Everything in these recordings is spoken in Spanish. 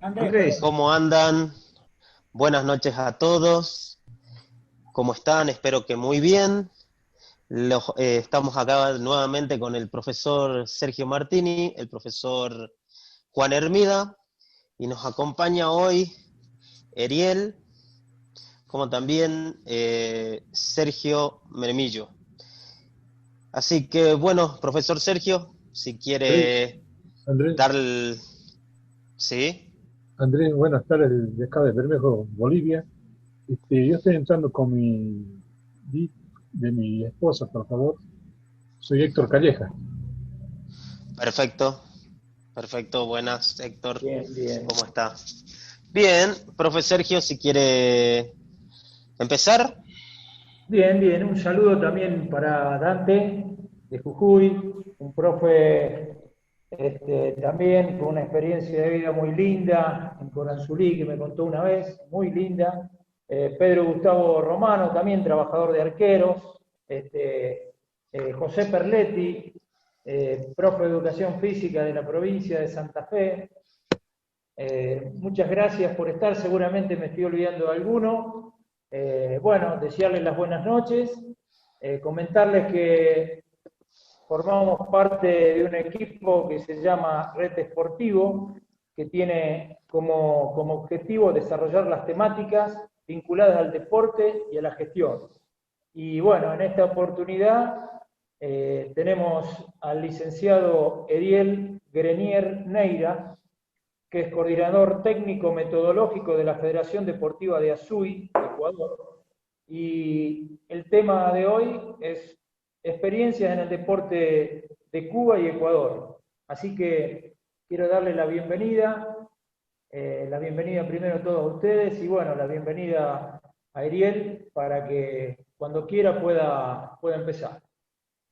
Andrés, Andrés, ¿cómo andan? Buenas noches a todos. ¿Cómo están? Espero que muy bien. Estamos acá nuevamente con el profesor Sergio Martini, el profesor Juan Hermida, y nos acompaña hoy Eriel, como también Sergio Mermillo. Así que bueno, profesor Sergio, si Andrés, quiere Andrés, dar el... ¿Sí? Andrés, buenas tardes de acá de Bermejo, Bolivia. Yo estoy entrando con di- de mi esposa, por favor. Soy Héctor Calleja. Perfecto, perfecto. Buenas, Héctor. Bien, bien. ¿Cómo está? Bien, profe Sergio, si quiere empezar. Bien, bien. Un saludo también para Dante de Jujuy, un profe también con una experiencia de vida muy linda en Coranzulí, que me contó una vez, muy linda. Pedro Gustavo Romano, también trabajador de arqueros. José Perletti, profe de educación física de la provincia de Santa Fe. Muchas gracias por estar, seguramente me estoy olvidando de alguno. Bueno, desearles las buenas noches, comentarles que formamos parte de un equipo que se llama Red Esportivo, que tiene como objetivo desarrollar las temáticas vinculadas al deporte y a la gestión. Y bueno, en esta oportunidad tenemos al licenciado Eriel Grenier Neira, que es coordinador técnico metodológico de la Federación Deportiva de Azuy, Ecuador. Y el tema de hoy es experiencias en el deporte de Cuba y Ecuador. Así que quiero darle la bienvenida primero a todos ustedes y bueno, la bienvenida a Ariel para que cuando quiera pueda empezar.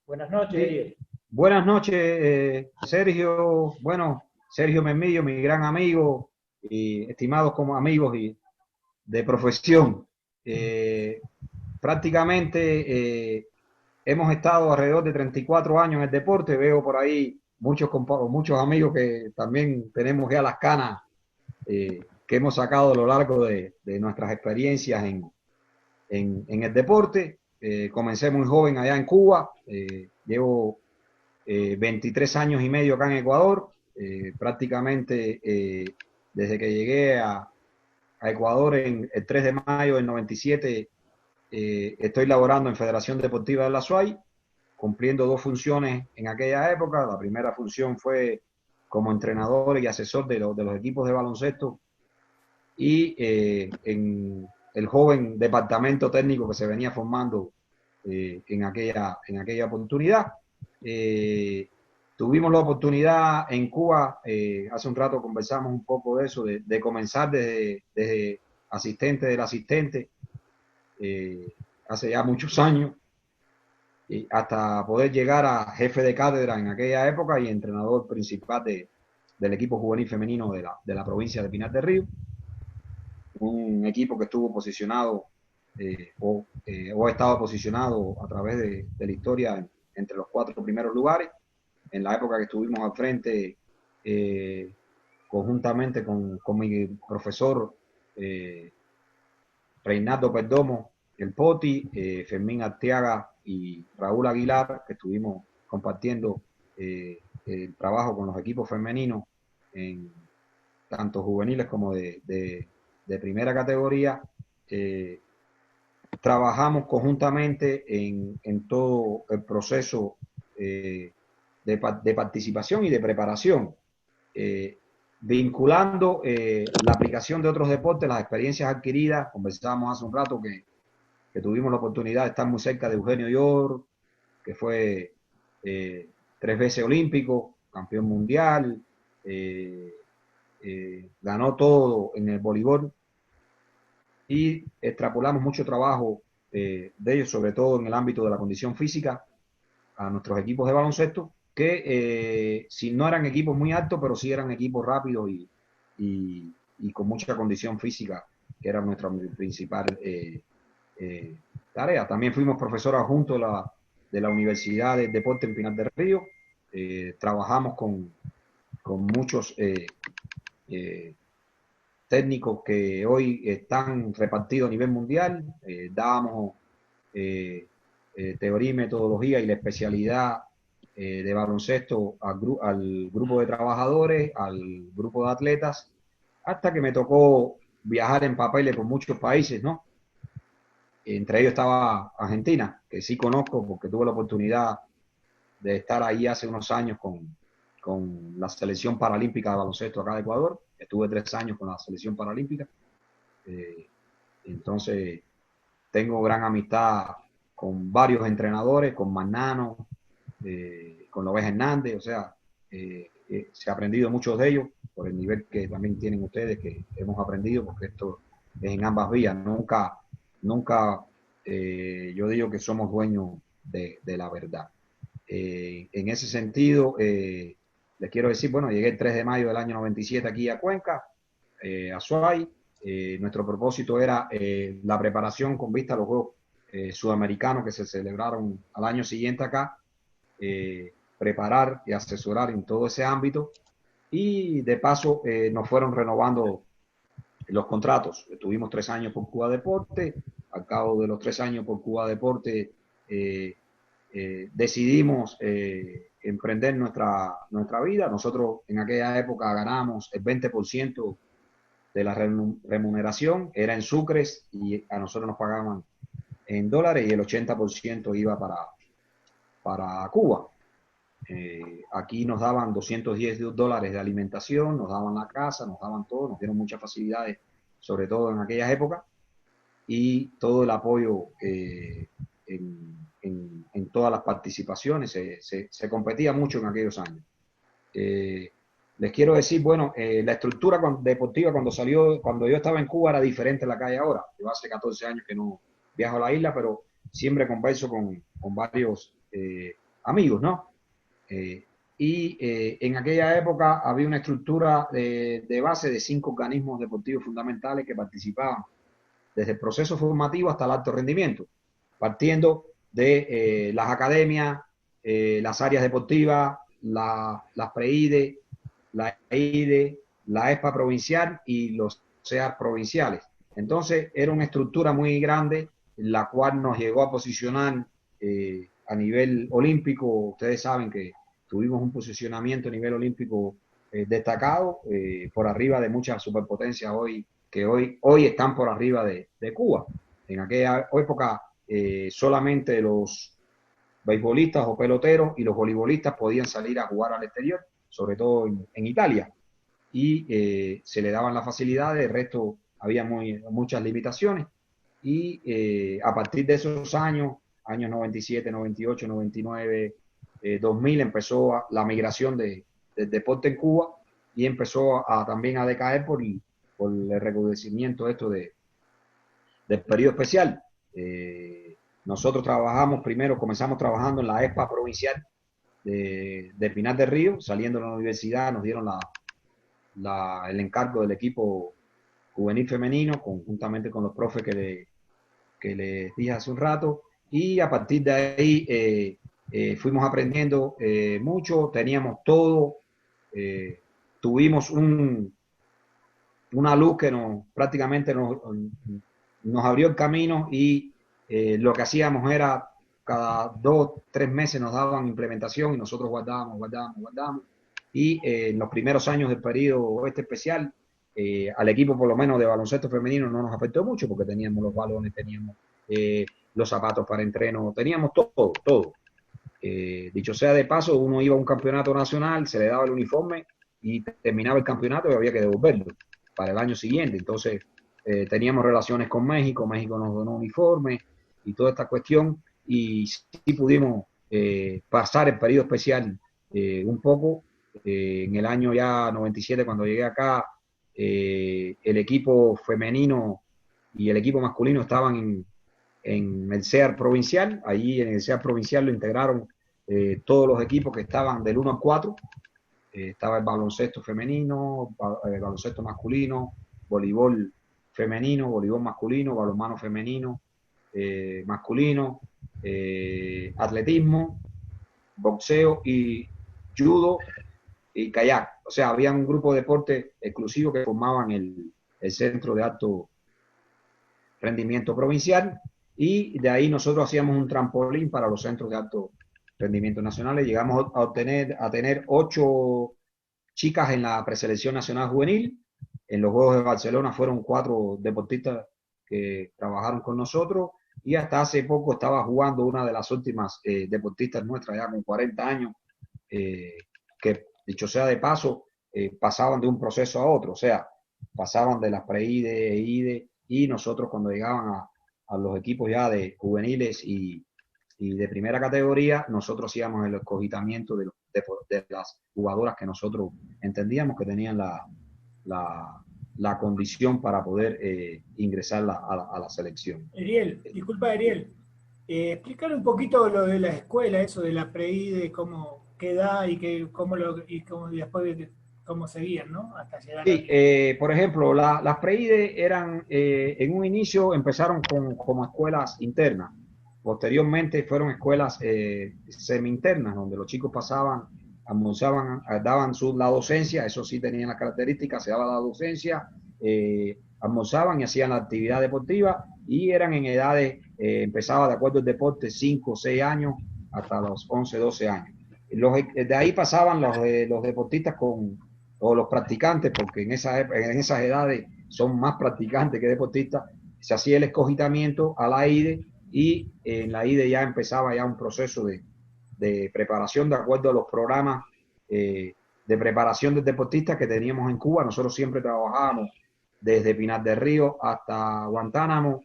Buenas noches, Sí, Ariel. buenas noches, Sergio. Bueno, Sergio Memillo, mi gran amigo y estimados como amigos y de profesión. Eh, prácticamente hemos estado alrededor de 34 años en el deporte. Veo por ahí muchos amigos que también tenemos ya las canas que hemos sacado a lo largo de nuestras experiencias en el deporte. Comencé muy joven allá en Cuba, llevo 23 años y medio acá en Ecuador, prácticamente desde que llegué a Ecuador en el 3 de mayo del 97, estoy laborando en Federación Deportiva de la SUAY, cumpliendo dos funciones en aquella época. La primera función fue como entrenador y asesor de los equipos de baloncesto y en el joven departamento técnico que se venía formando en aquella oportunidad. Eh, Tuvimos la oportunidad en Cuba, hace un rato conversamos un poco de eso, de comenzar desde asistente del asistente, eh, hace ya muchos años, hasta poder llegar a jefe de cátedra en aquella época y entrenador principal del equipo juvenil femenino de la provincia de Pinar del Río, un equipo que estuvo posicionado o ha estado posicionado a través de la historia entre los cuatro primeros lugares. En la época que estuvimos al frente, eh, conjuntamente con mi profesor Reinaldo Perdomo, el Poti, Fermín Arteaga y Raúl Aguilar, que estuvimos compartiendo el trabajo con los equipos femeninos en tanto juveniles como de primera categoría. eh, Trabajamos conjuntamente en todo el proceso de participación y de preparación, eh, vinculando la aplicación de otros deportes, las experiencias adquiridas. Conversábamos hace un rato que tuvimos la oportunidad de estar muy cerca de Eugenio Yor, que fue tres veces olímpico, campeón mundial, eh, ganó todo en el voleibol y extrapolamos mucho trabajo de ellos, sobre todo en el ámbito de la condición física, a nuestros equipos de baloncesto, que si no eran equipos muy altos, pero sí eran equipos rápidos y con mucha condición física, que era nuestra principal eh, tarea. También fuimos profesor adjunto de la Universidad del Deporte en Pinar del Río. Trabajamos con muchos eh, técnicos que hoy están repartidos a nivel mundial. Dábamos teoría y metodología y la especialidad de baloncesto al grupo de trabajadores, al grupo de atletas, hasta que me tocó viajar en papeles por muchos países, ¿no? Entre ellos estaba Argentina, que sí conozco porque tuve la oportunidad de estar ahí hace unos años con la selección paralímpica de baloncesto acá de Ecuador. Estuve 3 años con la selección paralímpica. Entonces, tengo gran amistad con varios entrenadores, con Magnano, con López Hernández, o sea, se ha aprendido muchos de ellos por el nivel que también tienen ustedes, que hemos aprendido, porque esto es en ambas vías. Nunca yo digo que somos dueños de la verdad. En ese sentido, les quiero decir, bueno, llegué el 3 de mayo del año 97 aquí a Cuenca, a Suay. Nuestro propósito era la preparación con vista a los Juegos Sudamericanos que se celebraron al año siguiente acá, preparar y asesorar en todo ese ámbito, y de paso nos fueron renovando los contratos. Tuvimos 3 años por Cuba Deporte. Al cabo de los 3 años por Cuba Deporte decidimos emprender nuestra vida. Nosotros en aquella época ganamos el 20% de la remuneración, era en sucres, y a nosotros nos pagaban en dólares, y el 80% iba para Cuba. Aquí nos daban $210 de alimentación, nos daban la casa, nos daban todo, nos dieron muchas facilidades, sobre todo en aquellas épocas, y todo el apoyo en todas las participaciones. Se competía mucho en aquellos años. Les quiero decir, bueno, la estructura deportiva cuando yo estaba en Cuba era diferente a la que hay ahora. Yo hace 14 años que no viajo a la isla, pero siempre converso con varios amigos, ¿no? En aquella época había una estructura de base de 5 organismos deportivos fundamentales que participaban desde el proceso formativo hasta el alto rendimiento, partiendo de las academias, las áreas deportivas, las PREIDE, la EIDE, la ESPA provincial y los CEAR provinciales. Entonces era una estructura muy grande, la cual nos llegó a posicionar a nivel olímpico. Ustedes saben que tuvimos un posicionamiento a nivel olímpico destacado, por arriba de muchas superpotencias que hoy están por arriba de Cuba. En aquella época solamente los beisbolistas o peloteros y los voleibolistas podían salir a jugar al exterior, sobre todo en Italia, y se le daban las facilidades. El resto había muchas limitaciones, y a partir de esos años 97, 98, 99, 2000, empezó la migración del deporte en Cuba, y empezó también a decaer por el recrudecimiento del periodo especial. Nosotros comenzamos trabajando en la ESPA provincial de Pinar del Río. Saliendo de la universidad nos dieron el encargo del equipo juvenil femenino, conjuntamente con los profes que les dije hace un rato, y a partir de ahí fuimos aprendiendo mucho, teníamos todo, tuvimos una luz que prácticamente nos abrió el camino, y lo que hacíamos era cada 2, 3 meses nos daban implementación y nosotros guardábamos. Y en los primeros años del periodo especial, al equipo por lo menos de baloncesto femenino no nos afectó mucho, porque teníamos los balones, teníamos los zapatos para entreno, teníamos todo. Dicho sea de paso, uno iba a un campeonato nacional, se le daba el uniforme y terminaba el campeonato y había que devolverlo para el año siguiente. Entonces teníamos relaciones con México nos donó uniformes y toda esta cuestión, y sí pudimos pasar el periodo especial un poco. En el año ya 97, cuando llegué acá, el equipo femenino y el equipo masculino estaban en el CEAR provincial. Allí en el CEAR provincial lo integraron todos los equipos que estaban del 1 al 4. Estaba el baloncesto femenino, el baloncesto masculino, voleibol femenino, voleibol masculino, balonmano femenino, masculino, atletismo, boxeo y judo y kayak. O sea, había un grupo de deportes exclusivos que formaban el el Centro de Alto Rendimiento Provincial, y de ahí nosotros hacíamos un trampolín para los centros de alto rendimiento nacionales. Llegamos a tener 8 chicas en la preselección nacional juvenil. En los Juegos de Barcelona fueron 4 deportistas que trabajaron con nosotros, y hasta hace poco estaba jugando una de las últimas deportistas nuestras, ya con 40 años, que dicho sea de paso, pasaban de un proceso a otro, o sea, pasaban de las pre-IDE, IDE, y nosotros cuando llegaban a los equipos ya de juveniles y de primera categoría, nosotros hacíamos el escogitamiento de las jugadoras que nosotros entendíamos que tenían la condición para poder ingresar a la selección. Ariel, disculpa Ariel, explicar un poquito lo de la escuela, eso de la pre-IDE, qué edad y cómo después cómo seguían, ¿no? Hasta llegar Sí, por ejemplo, las pre-IDE eran, en un inicio empezaron como escuelas internas. Posteriormente fueron escuelas semi-internas, donde los chicos pasaban, almorzaban, daban la docencia, eso sí tenían las características, se daba la docencia, almorzaban y hacían la actividad deportiva, y eran en edades, empezaba de acuerdo al deporte, 5 o 6 años hasta los 11, 12 años. De ahí pasaban los deportistas o los practicantes, porque en esas edades son más practicantes que deportistas. Se hacía el escogitamiento a la IDE, y en la IDE ya empezaba ya un proceso de preparación de acuerdo a los programas de preparación de deportistas que teníamos en Cuba. Nosotros siempre trabajábamos desde Pinar del Río hasta Guantánamo.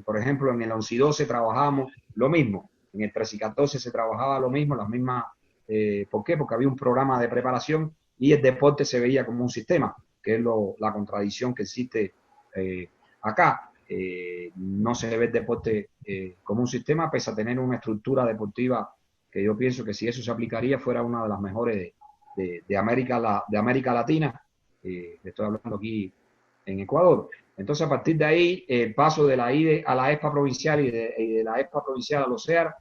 Por ejemplo, en el 11 y 12 trabajábamos lo mismo, en el 13 y 14 se trabajaba lo mismo, las mismas. ¿Por qué? Porque había un programa de preparación y el deporte se veía como un sistema, que es la contradicción que existe acá. No se ve el deporte como un sistema, pese a tener una estructura deportiva que yo pienso que si eso se aplicaría fuera una de las mejores de América Latina. Estoy hablando aquí en Ecuador. Entonces, a partir de ahí, el paso de la IDE a la ESPA provincial y de la ESPA provincial a los CEAR,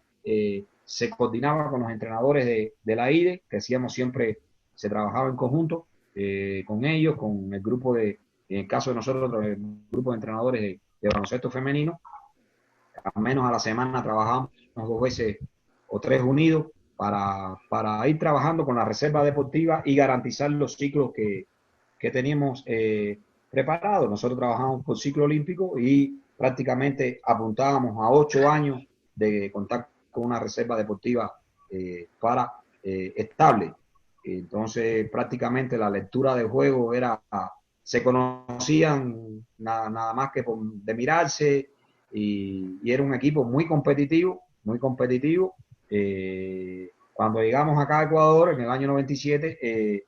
se coordinaba con los entrenadores de la IDE, que hacíamos siempre, se trabajaba en conjunto con ellos, con el grupo en el caso de nosotros, el grupo de entrenadores de baloncesto femenino. Al menos a la semana trabajábamos 2 veces o 3 unidos para ir trabajando con la reserva deportiva y garantizar los ciclos que teníamos preparados. Nosotros trabajamos por ciclo olímpico y prácticamente apuntábamos a 8 años de contar con una reserva deportiva estable. Entonces, prácticamente la lectura del juego se conocían nada más que de mirarse, y era un equipo muy competitivo, muy competitivo. Cuando llegamos acá a Ecuador en el año 97,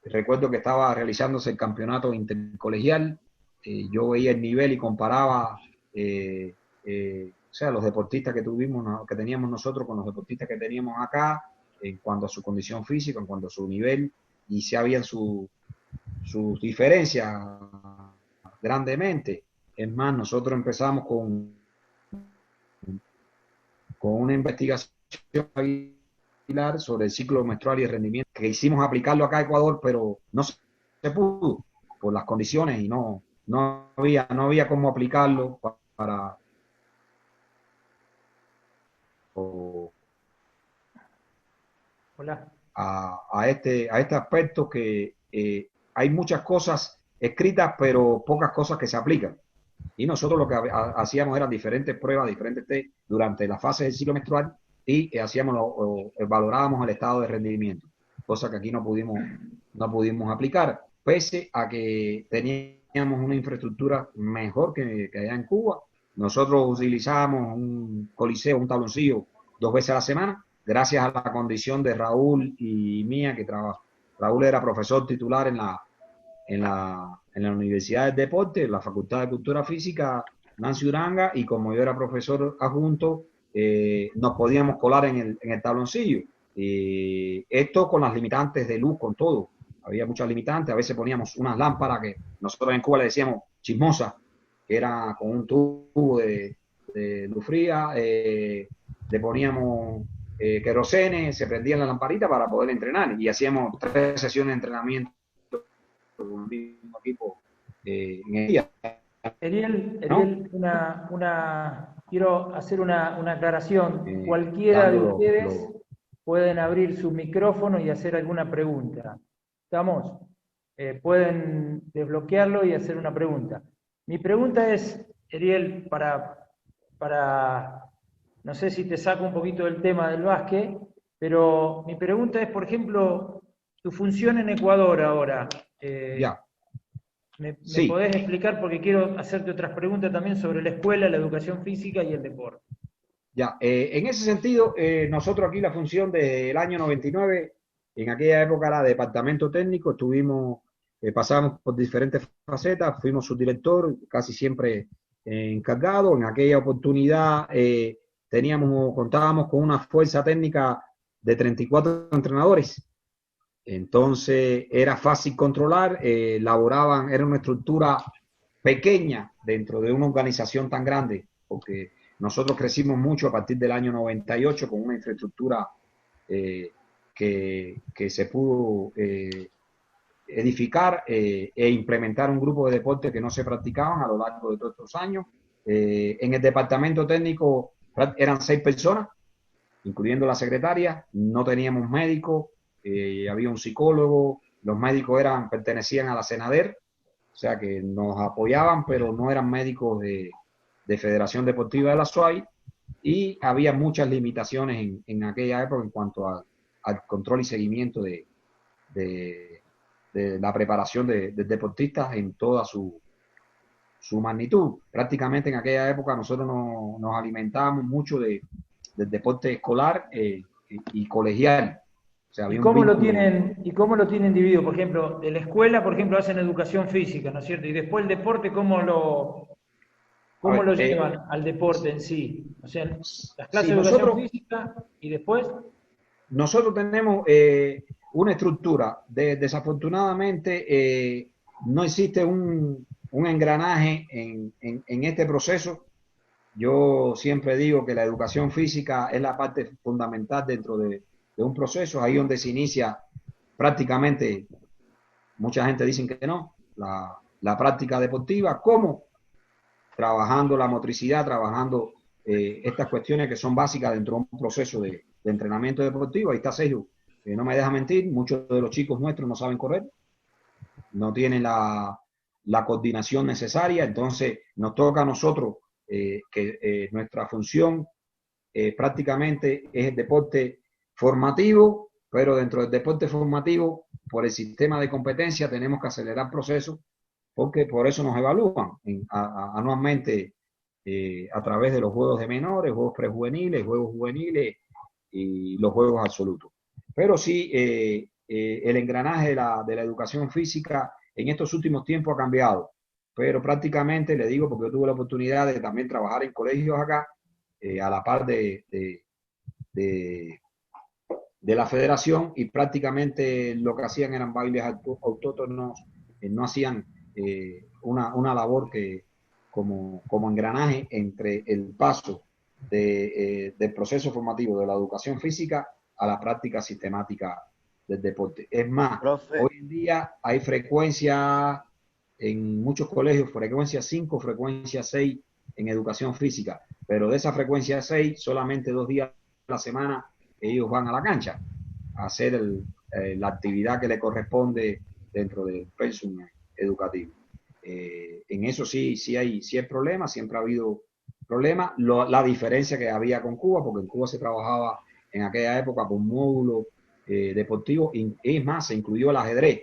recuerdo que estaba realizándose el campeonato intercolegial. Yo veía el nivel y comparaba o sea, los deportistas que teníamos nosotros con los deportistas que teníamos acá, en cuanto a su condición física, en cuanto a su nivel, y si habían sus diferencias grandemente. Es más, nosotros empezamos con una investigación sobre el ciclo menstrual y el rendimiento, que hicimos aplicarlo acá a Ecuador, pero no se pudo por las condiciones, y no había cómo aplicarlo a este aspecto, que hay muchas cosas escritas, pero pocas cosas que se aplican. Y nosotros lo que hacíamos eran diferentes pruebas, diferentes test durante la fase del ciclo menstrual, y valorábamos el estado de rendimiento, cosa que aquí no pudimos aplicar, pese a que teníamos una infraestructura mejor que allá en Cuba. Nosotros utilizábamos un coliseo, un tabloncillo 2 veces a la semana, gracias a la condición de Raúl y mía, que Raúl era profesor titular en la Universidad del Deporte, en la Facultad de Cultura Física Nancy Uranga, y como yo era profesor adjunto, nos podíamos colar en el tabloncillo. Esto con las limitantes de luz, con todo. Había muchas limitantes, a veces poníamos unas lámparas que nosotros en Cuba le decíamos chismosas, que era con un tubo de luz fría, le poníamos querosene, se prendían la lamparita para poder entrenar, y hacíamos 3 sesiones de entrenamiento con el mismo equipo en el día, Ariel, ¿no? quiero hacer una aclaración. Cualquiera de Dando ustedes pueden abrir su micrófono y hacer alguna pregunta. ¿Estamos? Pueden desbloquearlo y hacer una pregunta. Mi pregunta es, Ariel, no sé si te saco un poquito del tema del básquet, pero mi pregunta es, por ejemplo, tu función en Ecuador ahora. ya, ¿Me sí, podés explicar? Porque quiero hacerte otras preguntas también sobre la escuela, la educación física y el deporte. ya. En ese sentido, nosotros aquí la función del año 99, en aquella época era departamento técnico, pasamos por diferentes facetas, fuimos subdirector, casi siempre encargado. En aquella oportunidad contábamos con una fuerza técnica de 34 entrenadores. Entonces era fácil controlar, era una estructura pequeña dentro de una organización tan grande, porque nosotros crecimos mucho a partir del año 98 con una infraestructura que se pudo edificar e implementar un grupo de deportes que no se practicaban a lo largo de todos estos años. En el departamento técnico eran 6 personas, incluyendo la secretaria, no teníamos médicos, había un psicólogo, los médicos pertenecían a la Senader, o sea que nos apoyaban, pero no eran médicos de Federación Deportiva de la SUAY, y había muchas limitaciones en aquella época en cuanto al control y seguimiento de la preparación de deportistas en toda su magnitud. Prácticamente en aquella época nosotros nos alimentábamos mucho del deporte escolar y colegial. O sea, había un vínculo. ¿Y cómo lo tienen dividido? Por ejemplo, de la escuela, por ejemplo, hacen educación física, ¿no es cierto? Y después el deporte, A cómo ver, lo llevan al deporte en sí? O sea, las clases si de educación nosotros, física y después, nosotros tenemos una estructura, desafortunadamente no existe un engranaje en este proceso. Yo siempre digo que la educación física es la parte fundamental dentro de un proceso, ahí donde se inicia prácticamente, mucha gente dice que no, la práctica deportiva, como trabajando la motricidad, trabajando estas cuestiones que son básicas dentro de un proceso de entrenamiento deportivo. Ahí está Sergio, no me deja mentir, muchos de los chicos nuestros no saben correr, no tienen la coordinación necesaria, entonces nos toca a nosotros que nuestra función prácticamente es el deporte formativo, pero dentro del deporte formativo, por el sistema de competencia, tenemos que acelerar procesos, porque por eso nos evalúan anualmente a través de los juegos de menores, juegos prejuveniles, juegos juveniles y los juegos absolutos. Pero sí, el engranaje de la educación física en estos últimos tiempos ha cambiado, pero prácticamente le digo, porque yo tuve la oportunidad de también trabajar en colegios acá, a la par de, de la federación, y prácticamente lo que hacían eran bailes autóctonos, no hacían una labor que como engranaje entre el paso del proceso formativo de la educación física a la práctica sistemática del deporte. Es más, Profe, hoy en día hay frecuencia en muchos colegios, frecuencia 5, frecuencia 6 en educación física, pero de esa frecuencia 6, solamente 2 días a la semana ellos van a la cancha a hacer la actividad que le corresponde dentro del pensum educativo. En eso sí hay problemas, siempre ha habido problemas. La diferencia que había con Cuba, porque en Cuba se trabajaba en aquella época con módulos deportivos, y es más, se incluyó el ajedrez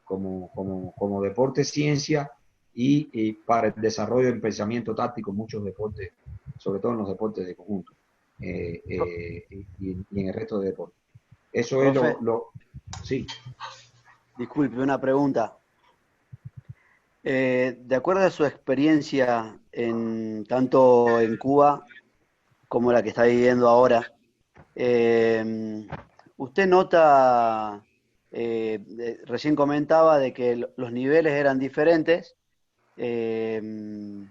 como deporte ciencia y para el desarrollo del pensamiento táctico en muchos deportes, sobre todo en los deportes de conjunto y en el resto de deportes. Eso es profe, sí. disculpe, una pregunta. De acuerdo a su experiencia tanto en Cuba como la que está viviendo ahora, usted nota, recién comentaba de que los niveles eran diferentes en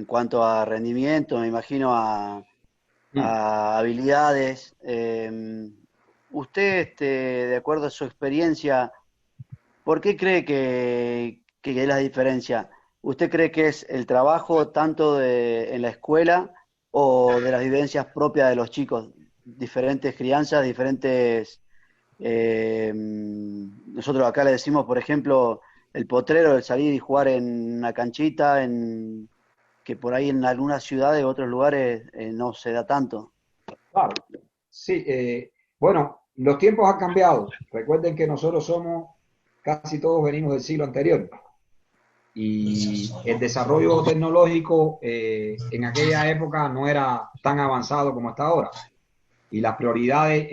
cuanto a rendimiento, me imagino a habilidades. Usted, de acuerdo a su experiencia, ¿por qué cree que es la diferencia. ¿Usted cree que es el trabajo tanto en la escuela o de las vivencias propias de los chicos? Diferentes crianzas, diferentes... nosotros acá le decimos, por ejemplo, el potrero, el salir y jugar en una canchita, que por ahí en algunas ciudades u otros lugares no se da tanto. Claro, sí. Bueno, los tiempos han cambiado. Recuerden que nosotros casi todos venimos del siglo anterior. Y el desarrollo tecnológico en aquella época no era tan avanzado como está ahora. Y las prioridades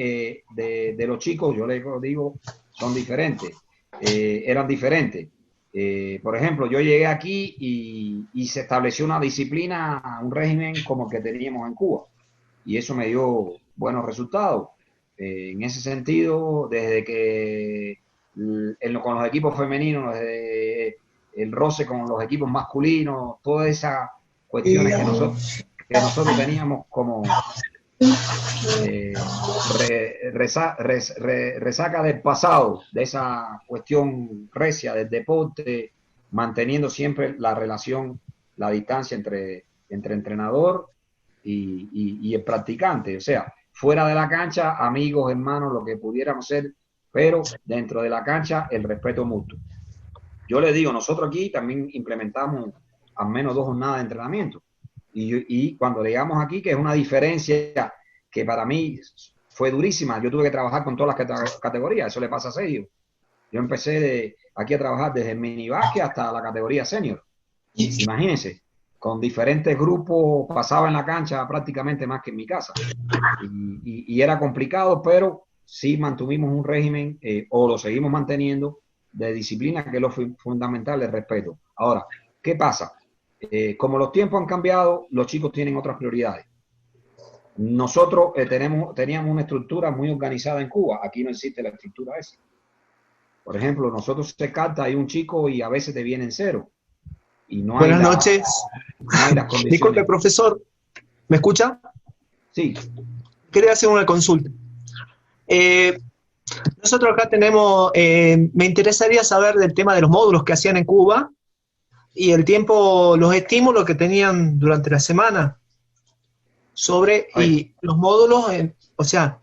de los chicos, yo les digo, son diferentes. Eran diferentes. Por ejemplo, yo llegué aquí y se estableció una disciplina, un régimen como el que teníamos en Cuba. Y eso me dio buenos resultados. En ese sentido, desde que con los equipos femeninos, desde el roce con los equipos masculinos, todas esas cuestiones que nosotros teníamos como resaca del pasado, de esa cuestión recia del deporte, manteniendo siempre la relación, la distancia entre entrenador y el practicante, o sea, fuera de la cancha, amigos, hermanos, lo que pudiéramos ser, pero dentro de la cancha, el respeto mutuo. Yo les digo, nosotros aquí también implementamos al menos 2 jornadas de entrenamiento. Y cuando llegamos aquí, que es una diferencia que para mí fue durísima, yo tuve que trabajar con todas las categorías, eso le pasa a Sergio. Yo empecé aquí a trabajar desde el minibásquet hasta la categoría senior. Imagínense, con diferentes grupos, pasaba en la cancha prácticamente más que en mi casa. Y era complicado, pero sí mantuvimos un régimen, o lo seguimos manteniendo, de disciplina, que es lo fundamental, el respeto. Ahora, ¿qué pasa? Como los tiempos han cambiado, los chicos tienen otras prioridades. Nosotros teníamos una estructura muy organizada en Cuba. Aquí no existe la estructura esa. Por ejemplo, nosotros se carta, hay un chico y a veces te vienen 0. Y no Buenas hay noches. No hay las condiciones. Disculpe, profesor. ¿Me escucha? Sí. Quería hacer una consulta. Nosotros acá tenemos, me interesaría saber del tema de los módulos que hacían en Cuba y el tiempo, los estímulos que tenían durante la semana y los módulos, o sea,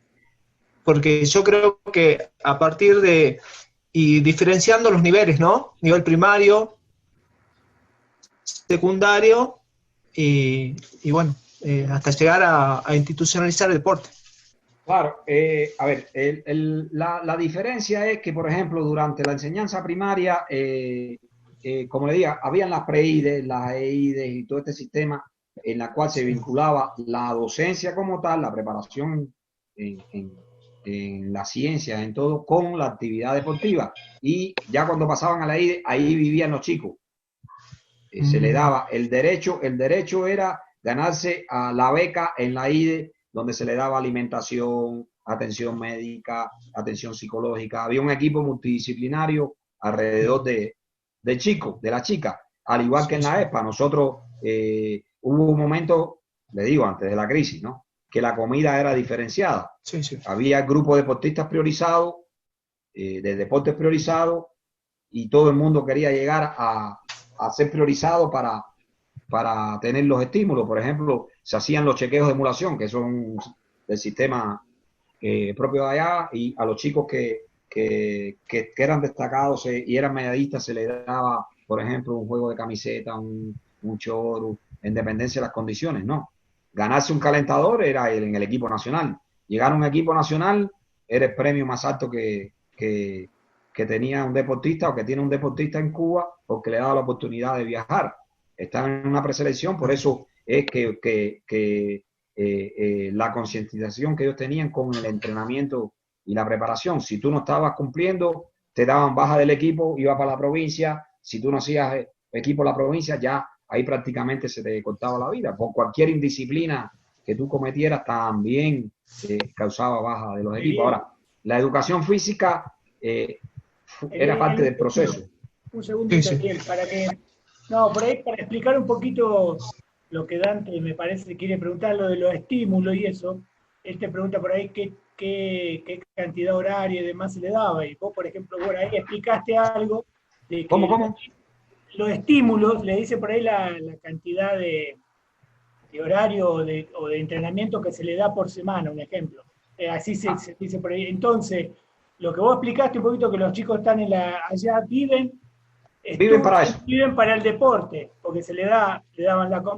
porque yo creo que a partir de, y diferenciando los niveles, ¿no? Nivel primario, secundario y bueno, hasta llegar a institucionalizar el deporte. Claro, a ver, la diferencia es que, por ejemplo, durante la enseñanza primaria, como le diga, habían las pre-IDES, las EIDES y todo este sistema en la cual se vinculaba la docencia como tal, la preparación en la ciencia, en todo, con la actividad deportiva. Y ya cuando pasaban a la IDE, ahí vivían los chicos. Se le daba el derecho era ganarse a la beca en la IDE, donde se le daba alimentación, atención médica, atención psicológica. Había un equipo multidisciplinario alrededor del chico, de la chica, al igual que en la ESPA. Nosotros hubo un momento, le digo, antes de la crisis, ¿no?, que la comida era diferenciada. Sí, sí. Había grupos de deportistas priorizados, de deportes priorizados, y todo el mundo quería llegar a ser priorizado para tener los estímulos. Por ejemplo, se hacían los chequeos de emulación, que son del sistema propio de allá, y a los chicos que eran destacados y eran medallistas se les daba, por ejemplo, un juego de camiseta, un choro, en dependencia de las condiciones, ¿no? Ganarse un calentador era en el equipo nacional. Llegar a un equipo nacional era el premio más alto que tenía un deportista o que tiene un deportista en Cuba, porque le daba la oportunidad de viajar. Están en una preselección, por eso es que la concientización que ellos tenían con el entrenamiento y la preparación. Si tú no estabas cumpliendo, te daban baja del equipo, iba para la provincia. Si tú no hacías equipo en la provincia, ya ahí prácticamente se te cortaba la vida. Por cualquier indisciplina que tú cometieras, también causaba baja de los equipos. Ahora, la educación física era parte del proceso. Un segundito, Ariel, por ahí para explicar un poquito lo que Dante me parece quiere preguntar, lo de los estímulos y eso. Él te pregunta por ahí qué cantidad horaria y demás se le daba. Y vos, por ejemplo, ahí explicaste algo de que ¿Cómo? los estímulos, le dice por ahí la cantidad de horario o de entrenamiento que se le da por semana, un ejemplo. Así se dice por ahí. Entonces, lo que vos explicaste un poquito, que los chicos están allá, viven para eso. Viven para el deporte, porque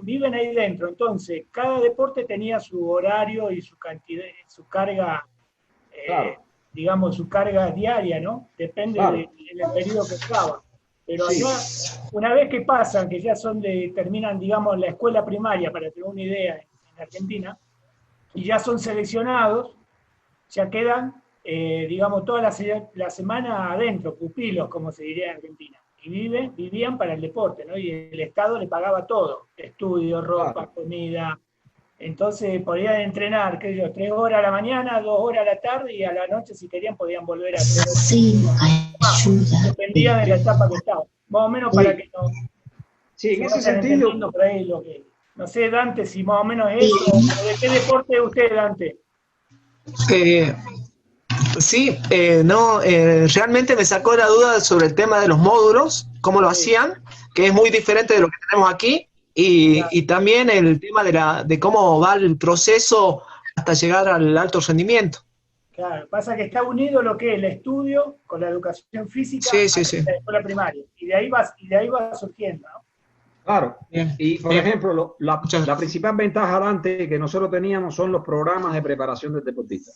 viven ahí dentro. Entonces, cada deporte tenía su horario y su cantidad, su carga, Claro. digamos, su carga diaria, ¿no? Depende Claro. del periodo que estaba. Pero Sí. allá, una vez que pasan, que ya terminan, digamos, la escuela primaria, para tener una idea, en Argentina, y ya son seleccionados, ya quedan, digamos, toda la semana adentro, pupilos, como se diría en Argentina. Y vivían para el deporte, ¿no? Y el Estado le pagaba todo, estudio, ropa, Claro. comida. Entonces podían entrenar, qué sé yo, 3 horas a la mañana, 2 horas a la tarde, y a la noche, si querían, podían volver a hacer. Dependía de la etapa que estaba. Más o menos para que no. Sí, en se ese vayan sentido. entendiendo por ahí lo que. No sé, Dante, si más o menos es eso. ¿De qué deporte es usted, Dante? Sí, no, realmente me sacó la duda sobre el tema de los módulos, cómo lo hacían, que es muy diferente de lo que tenemos aquí, y también el tema de cómo va el proceso hasta llegar al alto rendimiento. Claro, pasa que está unido lo que es el estudio con la educación física Sí, hasta sí. la escuela primaria. Y de ahí va surgiendo, ¿no? Claro. Bien, Y, por bien. ejemplo, Muchas la principal ventaja, Dante, que nosotros teníamos son los programas de preparación del deportista.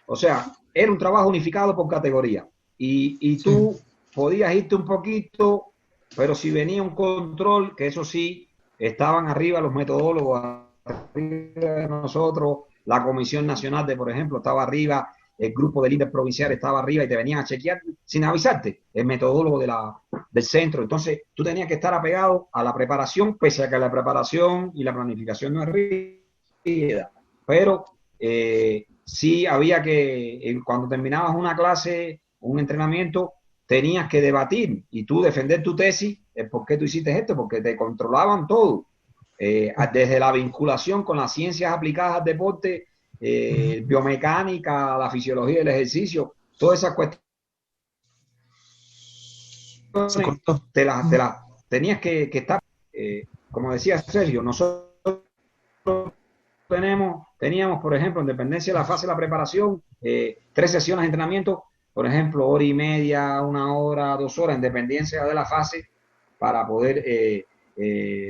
O sea, era un trabajo unificado por categoría. Y tú podías irte un poquito, pero si venía un control, que eso sí, estaban arriba los metodólogos, arriba de nosotros, la Comisión Nacional por ejemplo, estaba arriba, el grupo de líderes provinciales estaba arriba y te venían a chequear sin avisarte, el metodólogo del centro. Entonces, tú tenías que estar apegado a la preparación, pese a que la preparación y la planificación no es rígida. Pero sí había que, cuando terminabas una clase, un entrenamiento, tenías que debatir y tú defender tu tesis, por qué tú hiciste esto, porque te controlaban todo. Desde la vinculación con las ciencias aplicadas al deporte, biomecánica, la fisiología del ejercicio, todas esas cuestiones Se cortó. tenías que estar, como decía Sergio, nosotros teníamos, por ejemplo, en dependencia de la fase de la preparación, 3 sesiones de entrenamiento, por ejemplo, 1 hora y media, 1 hora, 2 horas, en dependencia de la fase, para poder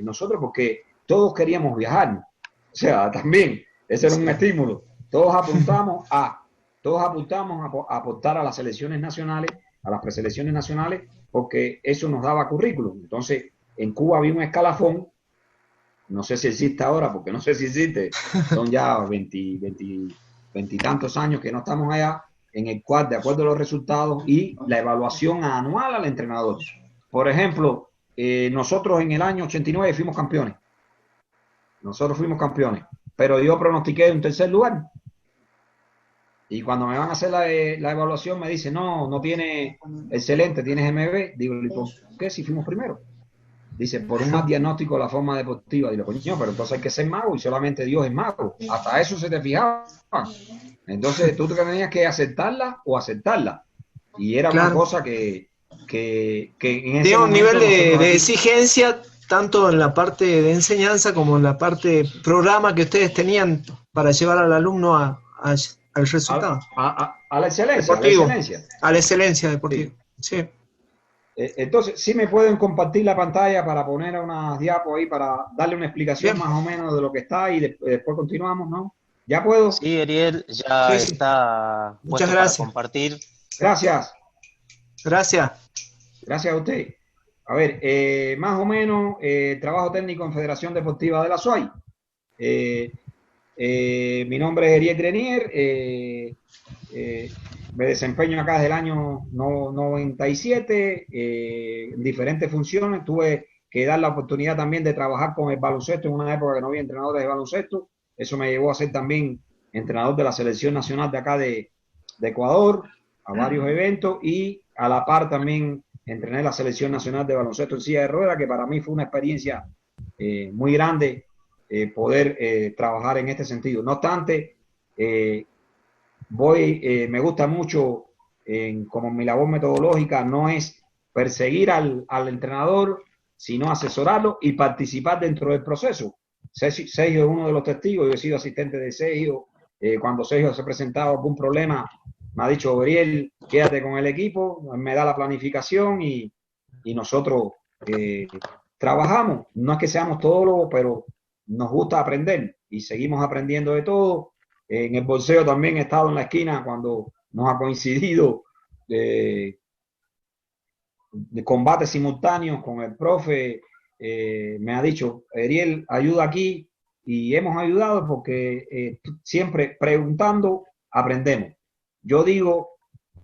nosotros, porque todos queríamos viajar. O sea, también, ese era un estímulo. Todos apuntamos a aportar a las selecciones nacionales, a las preselecciones nacionales, porque eso nos daba currículum. Entonces, en Cuba había un escalafón, no sé si existe ahora, porque no sé si existe, son ya 20 y tantos años que no estamos allá, en el cual, de acuerdo a los resultados y la evaluación anual al entrenador. Por ejemplo, nosotros en el año 89 fuimos campeones. Nosotros fuimos campeones, pero yo pronostiqué un 3er lugar. Y cuando me van a hacer la evaluación me dicen, no tiene excelente, tienes MB. Digo, ¿y por qué si fuimos primero? Dice, por un mal diagnóstico de la forma deportiva. Digo, coño, pero entonces hay que ser mago y solamente Dios es mago. Hasta eso se te fijaba. Entonces tú tenías que aceptarla o aceptarla. Y era una cosa que en ese tiene un momento nivel de exigencia tanto en la parte de enseñanza como en la parte programa que ustedes tenían para llevar al alumno al resultado. A la excelencia, deportivo, a la excelencia. A la excelencia deportiva. Sí. Entonces, sí me pueden compartir la pantalla para poner unas diapos ahí para darle una explicación más o menos de lo que está y después continuamos, ¿no? ¿Ya puedo? Sí, Ariel, ya está Muchas puesto gracias. para compartir. Gracias. Gracias. Gracias a usted. A ver, más o menos, trabajo técnico en Federación Deportiva de la SUAY. Mi nombre es Ariel Grenier. Me desempeño acá desde el año 97 en diferentes funciones. Tuve que dar la oportunidad también de trabajar con el baloncesto en una época que no había entrenadores de baloncesto. Eso me llevó a ser también entrenador de la selección nacional de acá de Ecuador, a varios eventos, y a la par también entrené la selección nacional de baloncesto en silla de ruedas, que para mí fue una experiencia muy grande poder trabajar en este sentido. No obstante, me gusta mucho, como mi labor metodológica no es perseguir al entrenador sino asesorarlo y participar dentro del proceso. Sergio es uno de los testigos, yo he sido asistente de Sergio. Cuando Sergio se ha presentado algún problema, me ha dicho, Gabriel, quédate con el equipo, me da la planificación y nosotros trabajamos. No es que seamos todólogos, pero nos gusta aprender y seguimos aprendiendo de todo. En el boxeo también he estado en la esquina cuando nos ha coincidido de combates simultáneos con el profe. Me ha dicho, Ariel, ayuda aquí, y hemos ayudado porque siempre preguntando aprendemos. Yo digo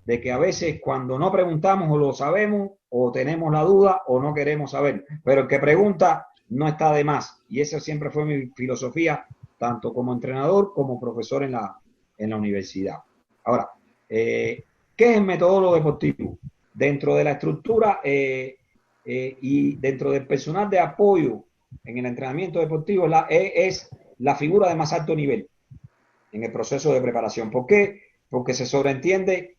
de que a veces cuando no preguntamos o lo sabemos o tenemos la duda o no queremos saber, pero el que pregunta no está de más, y esa siempre fue mi filosofía, tanto como entrenador como profesor en la universidad. Ahora, ¿qué es el metodólogo deportivo? Dentro de la estructura y dentro del personal de apoyo en el entrenamiento deportivo es la figura de más alto nivel en el proceso de preparación. ¿Por qué? Porque se sobreentiende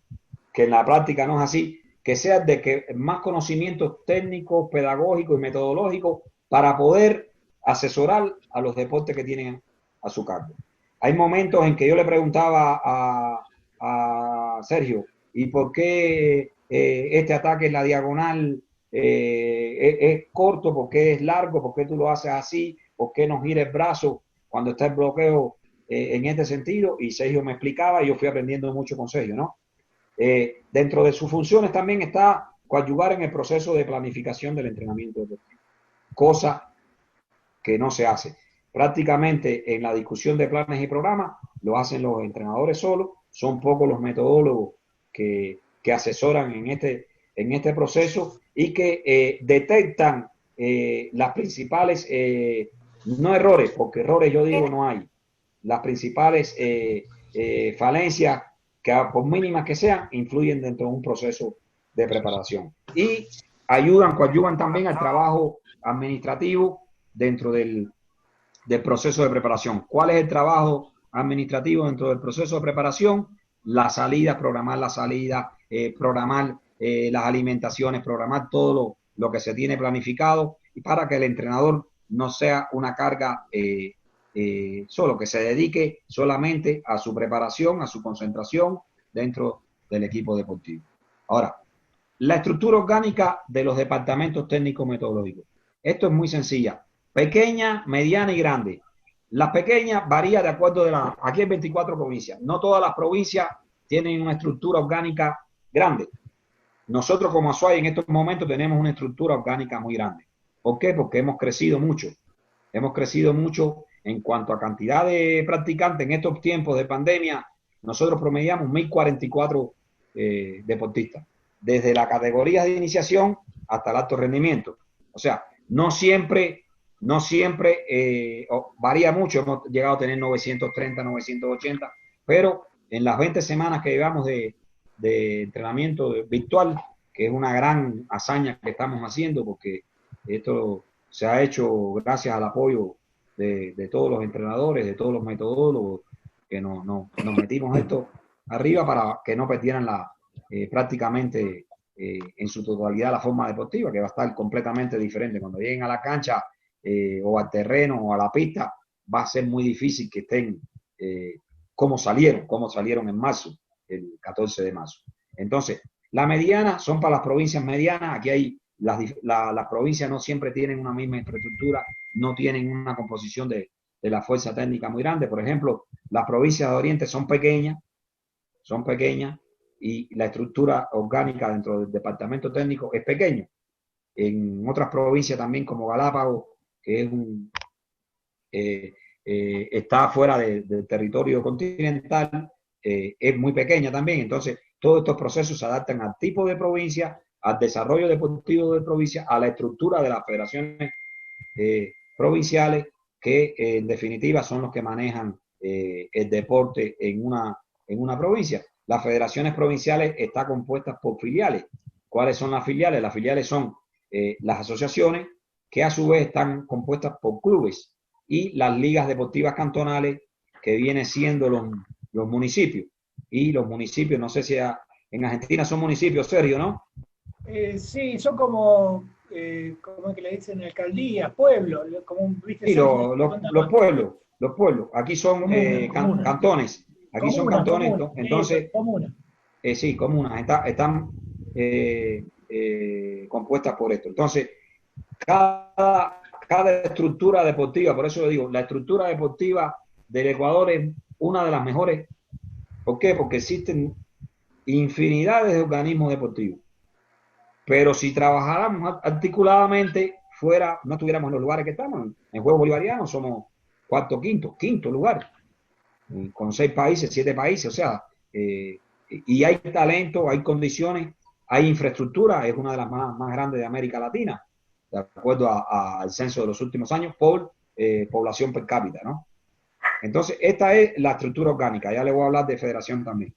que en la práctica no es así, que sea de que más conocimientos técnicos, pedagógicos y metodológicos para poder asesorar a los deportes que tienen a su cargo. Hay momentos en que yo le preguntaba a Sergio, ¿y por qué este ataque en la diagonal es corto? ¿Por qué es largo? ¿Por qué tú lo haces así? ¿Por qué no gira el brazo cuando está el bloqueo en este sentido? Y Sergio me explicaba y yo fui aprendiendo mucho con Sergio, ¿no? Dentro de sus funciones también está coadyuvar en el proceso de planificación del entrenamiento deportivo, cosa que no se hace. Prácticamente en la discusión de planes y programas lo hacen los entrenadores solos, son pocos los metodólogos que asesoran en este proceso y que detectan las principales, no errores, porque errores yo digo no hay, las principales falencias que por mínimas que sean, influyen dentro de un proceso de preparación. Y coadyuvan también al trabajo administrativo dentro del proceso de preparación. ¿Cuál es el trabajo administrativo dentro del proceso de preparación? Las salidas, programar las salidas, programar las alimentaciones, programar todo lo que se tiene planificado, y para que el entrenador no sea una carga solo, que se dedique solamente a su preparación, a su concentración dentro del equipo deportivo. Ahora, la estructura orgánica de los departamentos técnicos metodológicos. Esto es muy sencilla. Pequeña, mediana y grande. Las pequeñas varía de acuerdo aquí hay 24 provincias. No todas las provincias tienen una estructura orgánica grande. Nosotros como Azuay en estos momentos tenemos una estructura orgánica muy grande. ¿Por qué? Porque hemos crecido mucho. Hemos crecido mucho en cuanto a cantidad de practicantes. En estos tiempos de pandemia, nosotros promediamos 1.044 deportistas, desde la categoría de iniciación hasta el alto rendimiento. O sea, no siempre varía mucho. Hemos llegado a tener 930, 980, pero en las 20 semanas que llevamos de entrenamiento virtual, que es una gran hazaña que estamos haciendo, porque esto se ha hecho gracias al apoyo de todos los entrenadores, de todos los metodólogos, que nos metimos esto arriba para que no perdieran prácticamente en su totalidad la forma deportiva, que va a estar completamente diferente. Cuando lleguen a la cancha o al terreno o a la pista, va a ser muy difícil que estén como salieron en marzo, el 14 de marzo. Entonces, la mediana son para las provincias medianas. Aquí hay las provincias no siempre tienen una misma infraestructura, no tienen una composición de la fuerza técnica muy grande. Por ejemplo, las provincias de Oriente son pequeñas y la estructura orgánica dentro del departamento técnico es pequeño. En otras provincias también, como Galápagos, que está fuera del territorio continental, es muy pequeña también. Entonces, todos estos procesos se adaptan al tipo de provincia, al desarrollo deportivo de provincia, a la estructura de las federaciones provinciales, que en definitiva son los que manejan el deporte en una provincia. Las federaciones provinciales están compuestas por filiales. ¿Cuáles son las filiales? Las filiales son las asociaciones, que a su vez están compuestas por clubes, y las ligas deportivas cantonales, que vienen siendo los municipios. Y los municipios, no sé si en Argentina son municipios, Sergio, ¿no? Sí, son como ¿cómo es que le dicen? Alcaldías, pueblos, como viste. Sí, los pueblos. Aquí son cantones. Aquí son cantones, entonces, sí, comunas. Están compuestas por esto. Entonces, cada estructura deportiva, por eso lo digo, la estructura deportiva del Ecuador es una de las mejores. ¿Por qué? Porque existen infinidades de organismos deportivos. Pero si trabajáramos articuladamente, no estuviéramos en los lugares que estamos. En Juegos Bolivarianos somos cuarto, quinto lugar, con 6 países, 7 países, o sea, y hay talento, hay condiciones, hay infraestructura, es una de las más grandes de América Latina, de acuerdo al censo de los últimos años, por población per cápita, ¿no? Entonces, esta es la estructura orgánica, ya le voy a hablar de federación también.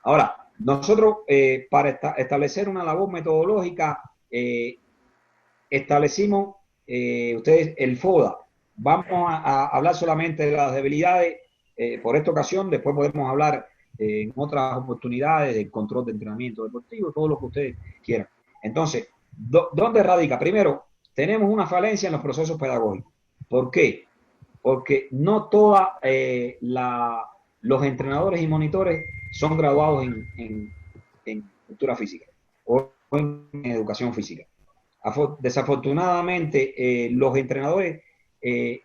Ahora, nosotros, para establecer una labor metodológica, establecimos, ustedes, el FODA. Vamos a hablar solamente de las debilidades por esta ocasión, después podemos hablar en otras oportunidades del control de entrenamiento deportivo, todo lo que ustedes quieran. Entonces, ¿dónde radica? Primero, tenemos una falencia en los procesos pedagógicos. ¿Por qué? Porque no todos los entrenadores y monitores son graduados en cultura física o en educación física. Desafortunadamente, los entrenadores que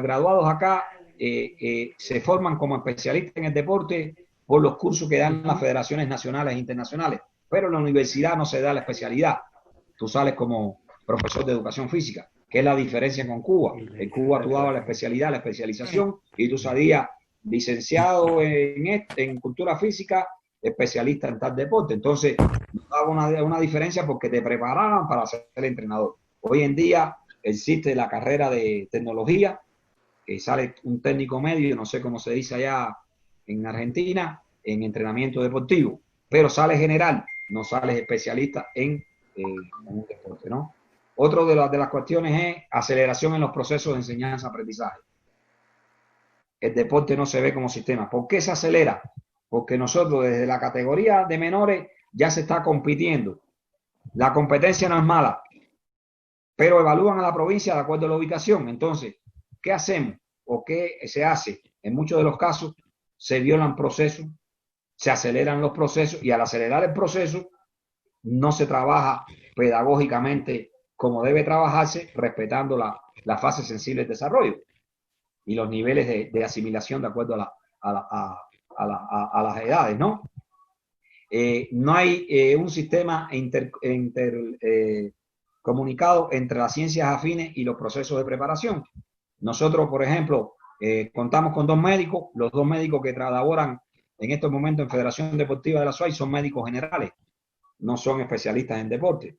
graduados acá se forman como especialistas en el deporte por los cursos que dan las federaciones nacionales e internacionales, pero en la universidad no se da la especialidad. Tú sales como profesor de educación física, que es la diferencia con Cuba. En Cuba tú dabas la especialidad, la especialización, y tú salías licenciado en cultura física, especialista en tal deporte. Entonces, nos daba una diferencia porque te preparaban para ser entrenador. Hoy en día existe la carrera de tecnología, que sale un técnico medio, no sé cómo se dice allá en Argentina, en entrenamiento deportivo, pero sale general, no sale especialista en un deporte, ¿no? Otro de las cuestiones es aceleración en los procesos de enseñanza-aprendizaje. El deporte no se ve como sistema. ¿Por qué se acelera? Porque nosotros desde la categoría de menores ya se está compitiendo. La competencia no es mala, pero evalúan a la provincia de acuerdo a la ubicación. Entonces, ¿qué hacemos o qué se hace? En muchos de los casos se violan procesos, se aceleran los procesos, y al acelerar el proceso no se trabaja pedagógicamente como debe trabajarse, respetando la fase sensible del desarrollo y los niveles de asimilación de acuerdo a las edades, ¿no? No hay un sistema comunicado entre las ciencias afines y los procesos de preparación. Nosotros, por ejemplo, contamos con 2 médicos. Los 2 médicos que laboran en estos momentos en Federación Deportiva de la SUAY son médicos generales, no son especialistas en deporte.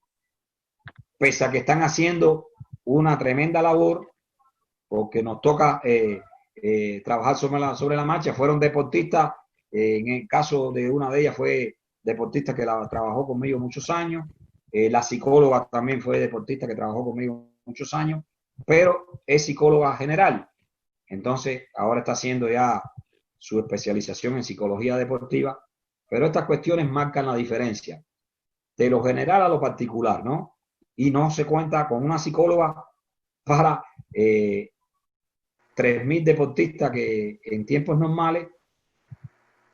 Pese a que están haciendo una tremenda labor, porque nos toca trabajar sobre la marcha. Fueron deportistas, en el caso de una de ellas fue deportista que trabajó conmigo muchos años, la psicóloga también fue deportista que trabajó conmigo muchos años, pero es psicóloga general. Entonces, ahora está haciendo ya su especialización en psicología deportiva, pero estas cuestiones marcan la diferencia de lo general a lo particular, ¿no? Y no se cuenta con una psicóloga para 3.000 deportistas, que en tiempos normales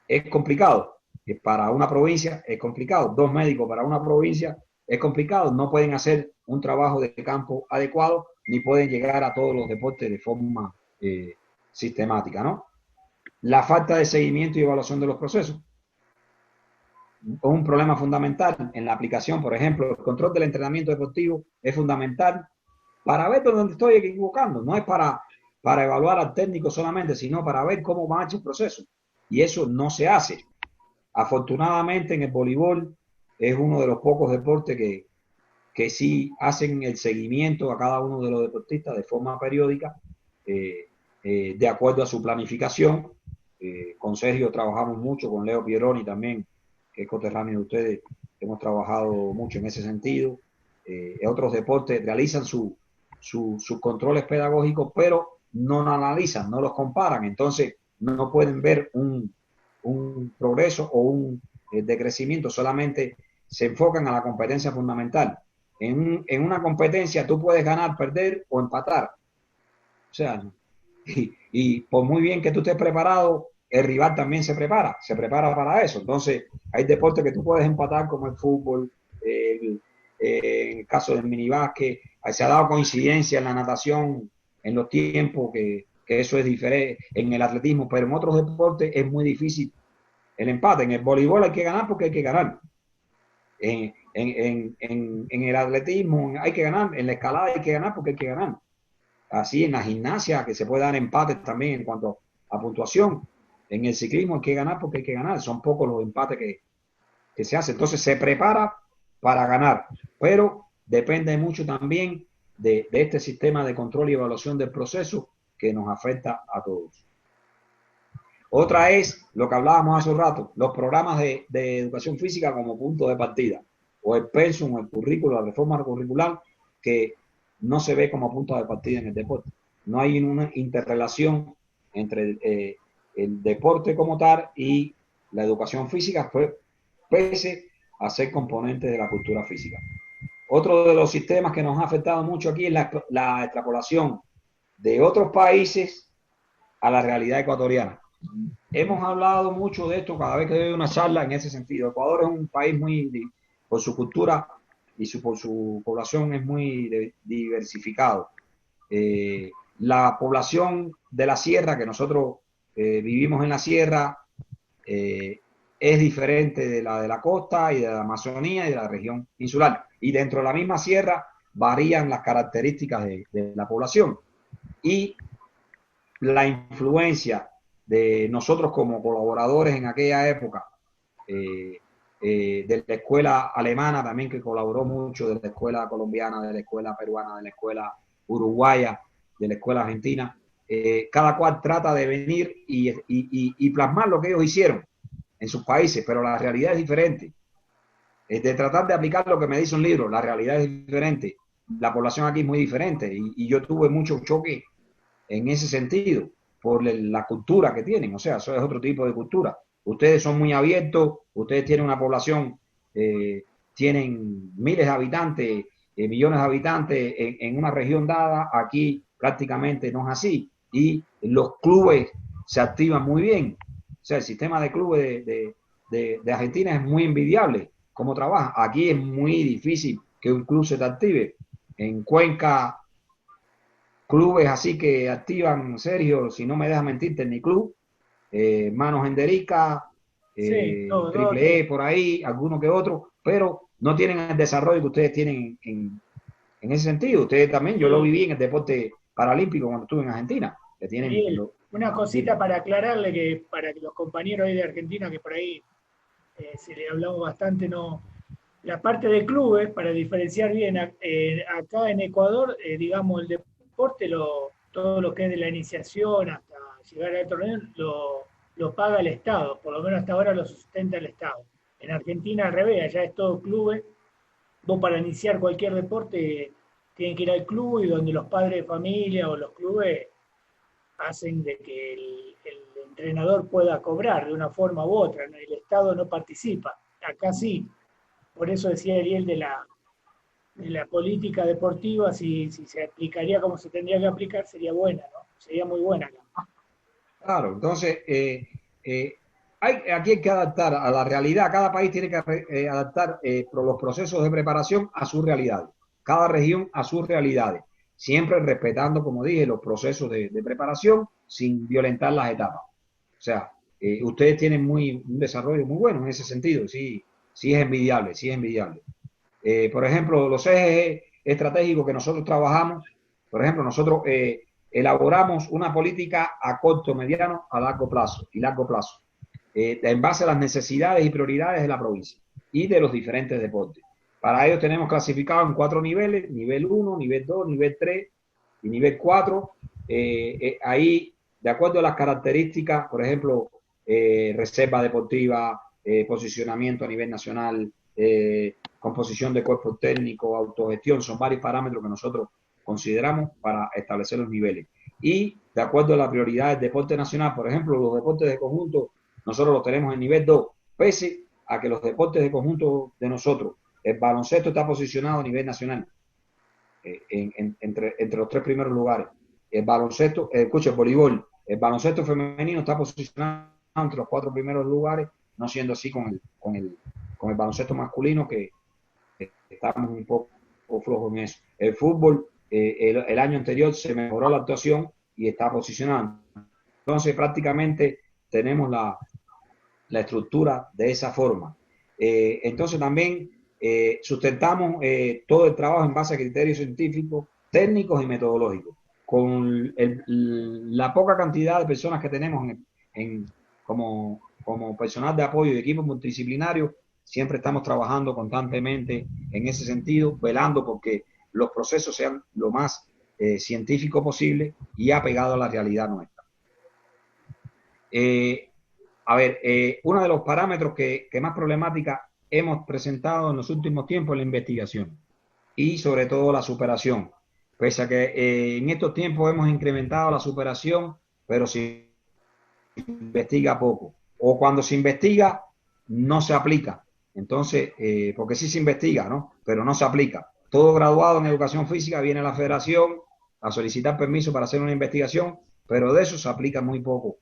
es complicado. Para una provincia es complicado. 2 médicos para una provincia es complicado. No pueden hacer un trabajo de campo adecuado, ni pueden llegar a todos los deportes de forma sistemática, ¿no? La falta de seguimiento y evaluación de los procesos es un problema fundamental en la aplicación. Por ejemplo, el control del entrenamiento deportivo es fundamental para ver dónde estoy equivocando. No es para evaluar al técnico solamente, sino para ver cómo marcha el proceso. Y eso no se hace. Afortunadamente, en el voleibol es uno de los pocos deportes que sí hacen el seguimiento a cada uno de los deportistas de forma periódica, de acuerdo a su planificación. Con Sergio trabajamos mucho, con Leo Pieroni también, que es coterráneo de ustedes, hemos trabajado mucho en ese sentido. Otros deportes realizan sus controles pedagógicos, pero no lo analizan, no los comparan, entonces no pueden ver un progreso o un decrecimiento, solamente se enfocan a la competencia fundamental. en una competencia tú puedes ganar, perder o empatar. O sea, y por muy bien que tú estés preparado, el rival también se prepara para eso. Entonces, hay deportes que tú puedes empatar, como el fútbol, en el caso del minibásquet, se ha dado coincidencia en la natación, en los tiempos, que eso es diferente, en el atletismo, pero en otros deportes es muy difícil el empate. En el voleibol hay que ganar porque hay que ganar. En el atletismo hay que ganar, en la escalada hay que ganar porque hay que ganar. Así en la gimnasia, que se puede dar empates también en cuanto a puntuación. En el ciclismo hay que ganar porque hay que ganar. Son pocos los empates que se hacen. Entonces se prepara para ganar, pero depende mucho también de este sistema de control y evaluación del proceso que nos afecta a todos. Otra es lo que hablábamos hace un rato, los programas de educación física como punto de partida, o el pensum, el currículo, la reforma curricular, que no se ve como punto de partida en el deporte. No hay una interrelación entre el deporte como tal y la educación física, pese a ser componente de la cultura física. Otro de los sistemas que nos ha afectado mucho aquí es la extrapolación de otros países a la realidad ecuatoriana. Hemos hablado mucho de esto cada vez que doy una charla en ese sentido. Ecuador es un país por su cultura y por su población es muy diversificado. La población de la sierra, que nosotros vivimos en la sierra, es diferente de la costa y de la Amazonía y de la región insular. Y dentro de la misma sierra varían las características de la población. Y la influencia de nosotros como colaboradores en aquella época, de la escuela alemana también, que colaboró mucho, de la escuela colombiana, de la escuela peruana, de la escuela uruguaya, de la escuela argentina, cada cual trata de venir y plasmar lo que ellos hicieron en sus países, pero la realidad es diferente. De tratar de aplicar lo que me dice un libro, la realidad es diferente. La población aquí es muy diferente y yo tuve mucho choque en ese sentido por la cultura que tienen. O sea, eso es otro tipo de cultura. Ustedes son muy abiertos, ustedes tienen una población, tienen miles de habitantes, millones de habitantes en una región dada. Aquí prácticamente no es así. Y los clubes se activan muy bien. O sea, el sistema de clubes de Argentina es muy envidiable. ¿Cómo trabaja? Aquí es muy difícil que un club se te active. En Cuenca, clubes así que activan, Sergio, si no me dejas mentirte, en mi club, Manos Enderica, Sí, todo, Triple E, por ahí, alguno que otro, pero no tienen el desarrollo que ustedes tienen en ese sentido. Ustedes también, yo lo viví en el deporte paralímpico cuando estuve en Argentina. Que tienen una cosita para aclararle, que para que los compañeros ahí de Argentina, que por ahí se le hablamos bastante, no. La parte de clubes, para diferenciar bien, acá en Ecuador, digamos, el deporte, todo lo que es de la iniciación hasta llegar al torneo, lo paga el Estado, por lo menos hasta ahora lo sustenta el Estado. En Argentina al revés, allá es todo clubes. Vos para iniciar cualquier deporte tienen que ir al club, y donde los padres de familia o los clubes hacen de que el entrenador pueda cobrar de una forma u otra. El Estado no participa, acá sí. Por eso decía Ariel de la política deportiva, si se aplicaría como se tendría que aplicar, sería buena, ¿no? Sería muy buena. Claro, entonces aquí hay que adaptar a la realidad. Cada país tiene que adaptar los procesos de preparación a sus realidades. Cada región a sus realidades. Siempre respetando, como dije, los procesos de preparación sin violentar las etapas. O sea, ustedes tienen un desarrollo muy bueno en ese sentido. Sí, sí es envidiable, sí es envidiable. Por ejemplo, los ejes estratégicos que nosotros trabajamos, por ejemplo, nosotros elaboramos una política a corto, mediano, a largo plazo en base a las necesidades y prioridades de la provincia y de los diferentes deportes. Para ello tenemos clasificado en 4 niveles: nivel 1, nivel 2, nivel 3 y nivel 4. Ahí, de acuerdo a las características, por ejemplo, reserva deportiva, posicionamiento a nivel nacional, composición de cuerpo técnico, autogestión, son varios parámetros que nosotros consideramos para establecer los niveles. Y de acuerdo a la prioridad del deporte nacional, por ejemplo, los deportes de conjunto, nosotros los tenemos en nivel 2, pese a que los deportes de conjunto de nosotros el baloncesto está posicionado a nivel nacional, entre los 3 primeros lugares. El baloncesto, escucha, el voleibol, el baloncesto femenino está posicionado entre los 4 primeros lugares, no siendo así con el baloncesto masculino, que estamos un poco flojos en eso. El fútbol, el año anterior se mejoró la actuación y está posicionado. Entonces, prácticamente tenemos la estructura de esa forma. Entonces, también sustentamos todo el trabajo en base a criterios científicos, técnicos y metodológicos. Con la poca cantidad de personas que tenemos como personal de apoyo y equipos multidisciplinarios, siempre estamos trabajando constantemente en ese sentido, velando porque los procesos sean lo más científico posible y apegado a la realidad nuestra. Uno de los parámetros que más problemática hemos presentado en los últimos tiempos es la investigación y sobre todo la superación. Pese a que en estos tiempos hemos incrementado la superación, pero se investiga poco. O cuando se investiga, no se aplica. Entonces, porque sí se investiga, ¿no? Pero no se aplica. Todo graduado en educación física viene a la federación a solicitar permiso para hacer una investigación, pero de eso se aplica muy poco,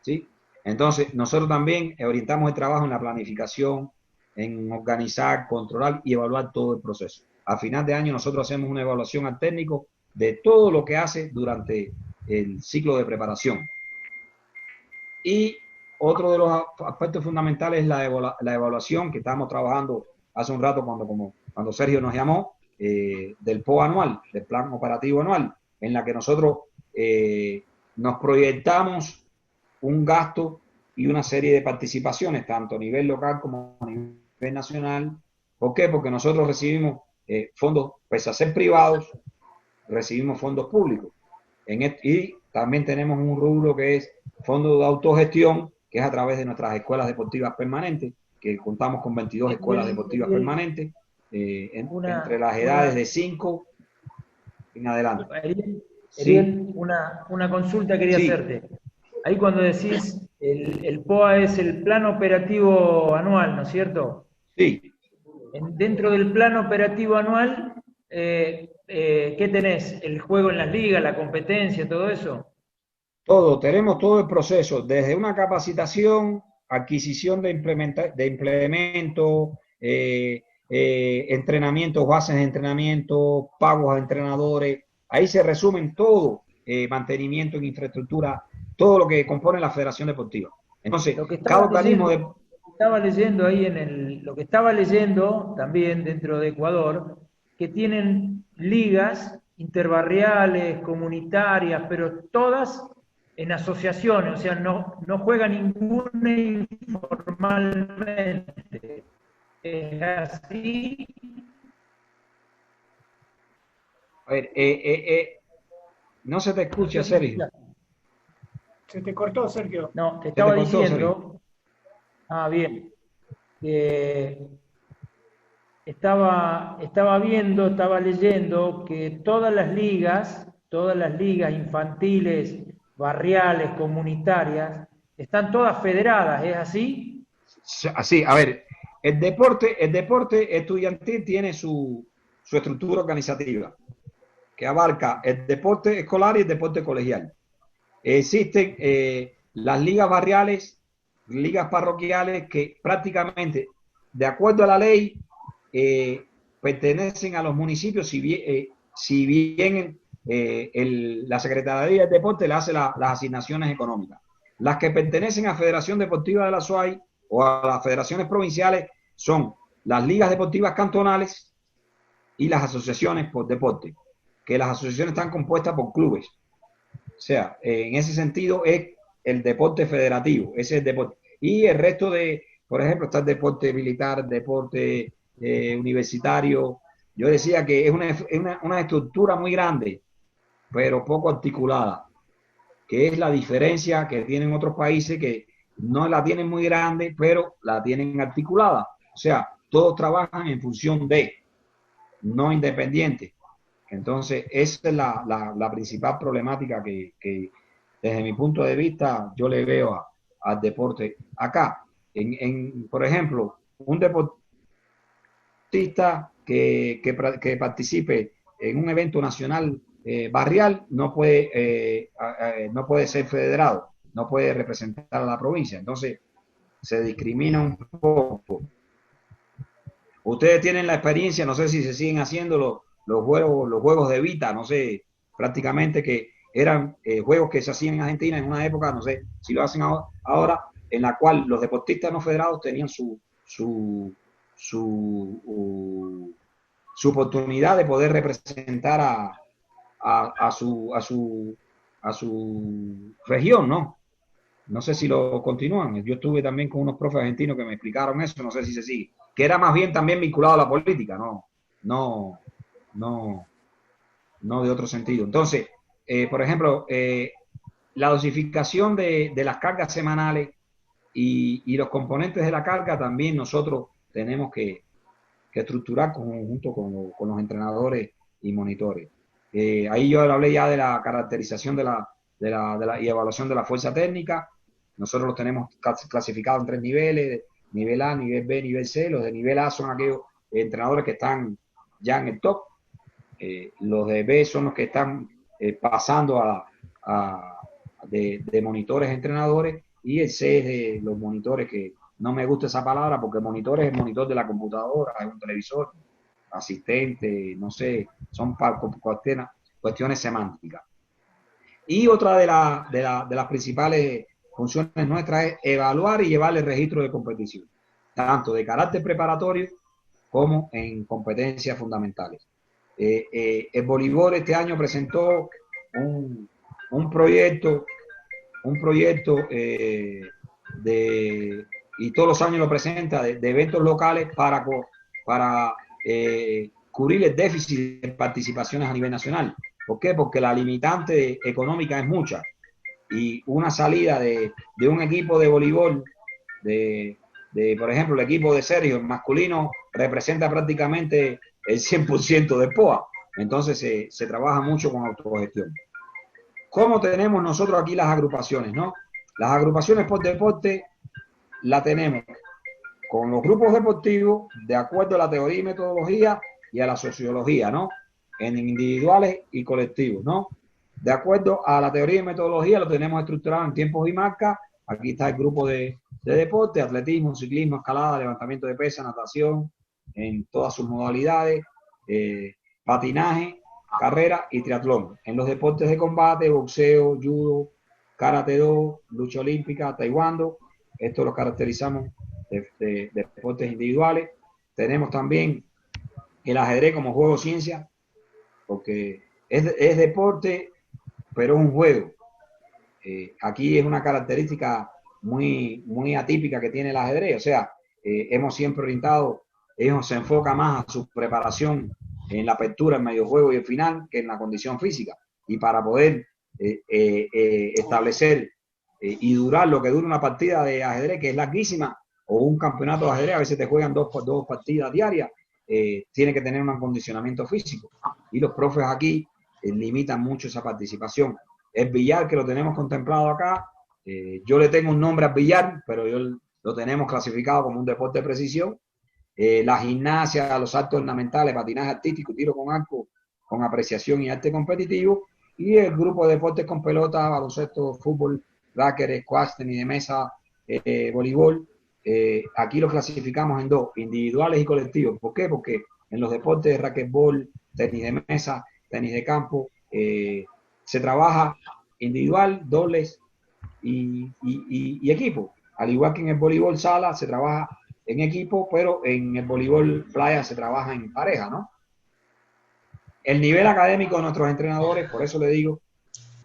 ¿sí? Entonces, nosotros también orientamos el trabajo en la planificación, en organizar, controlar y evaluar todo el proceso. A final de año nosotros hacemos una evaluación al técnico de todo lo que hace durante el ciclo de preparación. Y otro de los aspectos fundamentales es la evaluación que estábamos trabajando hace un rato cuando Sergio nos llamó, del PO anual, del Plan Operativo Anual, en la que nosotros nos proyectamos un gasto y una serie de participaciones, tanto a nivel local como a nivel nacional. ¿Por qué? Porque nosotros recibimos fondos, pese a ser privados, recibimos fondos públicos. Y también tenemos un rubro que es fondo de autogestión, que es a través de nuestras escuelas deportivas permanentes, que contamos con 22 escuelas deportivas permanentes, entre las edades de 5 en adelante. Ariel, una consulta quería hacerte. Ahí cuando decís el POA es el Plan Operativo Anual, ¿no es cierto? Sí. Dentro del Plan Operativo Anual, ¿qué tenés? ¿El juego en las ligas, la competencia, todo eso? Todo, tenemos todo el proceso, desde una capacitación, adquisición de implementos, entrenamientos, bases de entrenamiento, pagos a entrenadores. Ahí se resumen todo, mantenimiento en infraestructura, todo lo que compone la Federación Deportiva. Entonces, cada organismo de... Estaba leyendo ahí lo que estaba leyendo también dentro de Ecuador, que tienen ligas interbarriales, comunitarias, pero todas en asociaciones, o sea, no juega ninguna informalmente. ¿Es así? A ver, no se te escucha, Sergio. Se te cortó, Sergio. No, te estaba diciendo... bien. Estaba leyendo que todas las ligas infantiles, barriales, comunitarias, están todas federadas, ¿es así? Así, a ver, el deporte estudiantil tiene su estructura organizativa, que abarca el deporte escolar y el deporte colegial. Existen las ligas barriales, ligas parroquiales, que prácticamente, de acuerdo a la ley, pertenecen a los municipios, si bien la Secretaría del Deporte le hace las asignaciones económicas. Las que pertenecen a Federación Deportiva de la SUAY o a las federaciones provinciales son las ligas deportivas cantonales y las asociaciones por deporte, que las asociaciones están compuestas por clubes. O sea, en ese sentido es el deporte federativo, ese es el deporte. Y el resto por ejemplo, está el deporte militar, deporte universitario. Yo decía que es una estructura muy grande, pero poco articulada, que es la diferencia que tienen otros países que no la tienen muy grande, pero la tienen articulada. O sea, todos trabajan en función de, no independientes. Entonces, esa es la principal problemática que desde mi punto de vista yo le veo al deporte acá. Por ejemplo, un deporte... deportista que participe en un evento nacional barrial no puede ser federado, no puede representar a la provincia. Entonces, se discrimina un poco. Ustedes tienen la experiencia, no sé si se siguen haciendo los juegos de Vita, no sé, prácticamente que eran juegos que se hacían en Argentina en una época, no sé si lo hacen ahora, en la cual los deportistas no federados tenían su oportunidad de poder representar a su región, ¿no? No sé si lo continúan. Yo estuve también con unos profes argentinos que me explicaron eso, no sé si se sigue. Que era más bien también vinculado a la política, no de otro sentido. Entonces, por ejemplo, la dosificación de las cargas semanales y los componentes de la carga también nosotros tenemos que estructurar junto con los entrenadores y monitores. Ahí yo hablé ya de la caracterización y evaluación de la fuerza técnica. Nosotros los tenemos clasificados en 3 niveles, nivel A, nivel B, nivel C. Los de nivel A son aquellos entrenadores que están ya en el top. Los de B son los que están pasando de monitores a entrenadores, y el C es de los monitores, que no me gusta esa palabra porque monitor es el monitor de la computadora, es un televisor, asistente, no sé, son cuestiones semánticas. Y otra de las principales funciones nuestras es evaluar y llevar el registro de competición, tanto de carácter preparatorio como en competencias fundamentales. El voleibol este año presentó un proyecto y todos los años lo presenta, de eventos locales para cubrir el déficit de participaciones a nivel nacional. ¿Por qué? Porque la limitante económica es mucha, y una salida de un equipo de voleibol, por ejemplo, el equipo de Sergio, el masculino, representa prácticamente el 100% de POA. Entonces se trabaja mucho con autogestión. ¿Cómo tenemos nosotros aquí las agrupaciones, no? Las agrupaciones por deporte la tenemos con los grupos deportivos de acuerdo a la teoría y metodología y a la sociología, ¿no? En individuales y colectivos, ¿no? De acuerdo a la teoría y metodología lo tenemos estructurado en tiempos y marcas. Aquí está el grupo de deporte: atletismo, ciclismo, escalada, levantamiento de pesas, natación en todas sus modalidades, patinaje, carrera y triatlón. En los deportes de combate, boxeo, judo, karate-do, lucha olímpica, taekwondo, esto lo caracterizamos de deportes individuales. Tenemos también el ajedrez como juego ciencia, porque es deporte, pero es un juego. Aquí es una característica muy atípica que tiene el ajedrez. O sea, hemos siempre orientado, ellos se enfoca más a su preparación en la apertura, el medio juego y el final, que en la condición física. Y para poder establecer y durar lo que dura una partida de ajedrez, que es larguísima, o un campeonato de ajedrez, a veces te juegan dos partidas diarias, tiene que tener un acondicionamiento físico. Y los profes aquí limitan mucho esa participación. El billar, que lo tenemos contemplado acá, yo le tengo un nombre al billar, pero lo tenemos clasificado como un deporte de precisión. La gimnasia, los saltos ornamentales, patinaje artístico, tiro con arco, con apreciación y arte competitivo, y el grupo de deportes con pelota, baloncesto, fútbol, racket, squash, tenis de mesa, voleibol. Aquí lo clasificamos en 2, individuales y colectivos. ¿Por qué? Porque en los deportes de racquetball, tenis de mesa, tenis de campo, se trabaja individual, dobles y equipo. Al igual que en el voleibol sala se trabaja en equipo, pero en el voleibol playa se trabaja en pareja, ¿no? El nivel académico de nuestros entrenadores, por eso le digo,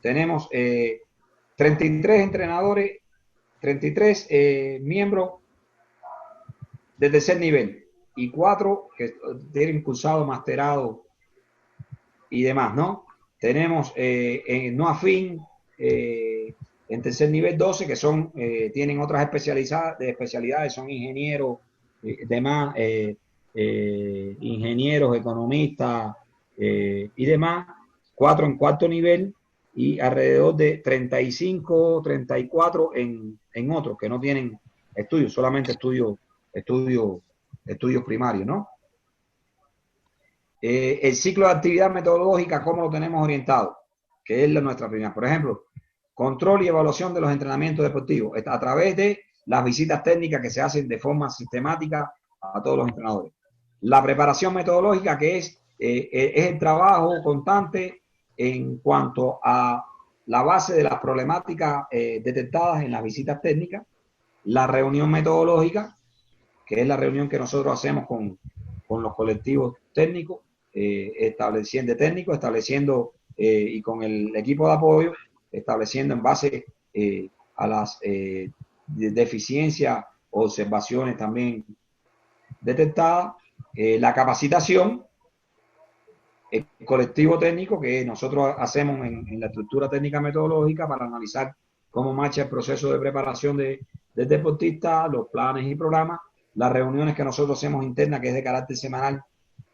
tenemos 33 entrenadores, 33 miembros de tercer nivel y 4 que tienen cursado, masterado y demás, ¿no? Tenemos no afín, en tercer nivel 12 que son, tienen otras especialidades, son ingenieros, demás, ingenieros, economistas y demás, 4 en cuarto nivel y alrededor de 35, 34 en otros que no tienen estudios, solamente estudios primarios, ¿no? El ciclo de actividad metodológica, ¿cómo lo tenemos orientado? Que es nuestra primera. Por ejemplo, control y evaluación de los entrenamientos deportivos a través de las visitas técnicas que se hacen de forma sistemática a todos los entrenadores. La preparación metodológica, que es el trabajo constante en cuanto a la base de las problemáticas detectadas en las visitas técnicas. La reunión metodológica, que es la reunión que nosotros hacemos con los colectivos técnicos, estableciendo y con el equipo de apoyo, estableciendo en base a las deficiencias o observaciones también detectadas, la capacitación, el colectivo técnico que nosotros hacemos en la estructura técnica metodológica para analizar cómo marcha el proceso de preparación del deportista, los planes y programas, las reuniones que nosotros hacemos internas, que es de carácter semanal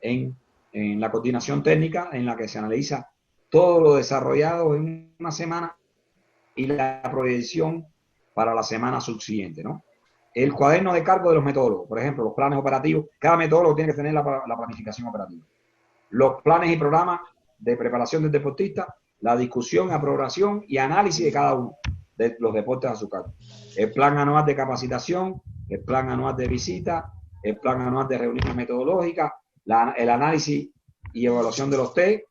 en la coordinación técnica, en la que se analiza todo lo desarrollado en una semana y la proyección para la semana subsiguiente, ¿no? El cuaderno de cargo de los metodólogos, por ejemplo, los planes operativos, cada metodólogo tiene que tener la planificación operativa. Los planes y programas de preparación del deportista, la discusión, aprobación y análisis de cada uno de los deportes a su cargo. El plan anual de capacitación, el plan anual de visita, el plan anual de reuniones metodológicas, el análisis y evaluación de los test,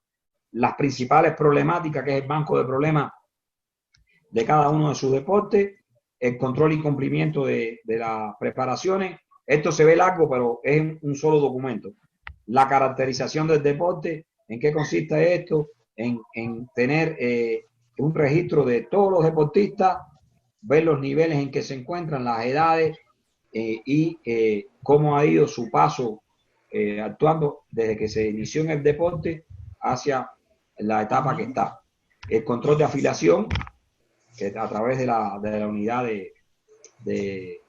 las principales problemáticas, que es el banco de problemas de cada uno de sus deportes, el control y cumplimiento de las preparaciones. Esto se ve largo, pero es un solo documento. La caracterización del deporte, ¿en qué consiste esto? En tener un registro de todos los deportistas, ver los niveles en que se encuentran, las edades y cómo ha ido su paso actuando desde que se inició en el deporte hacia la etapa que está. El control de afiliación, que a través de la unidad de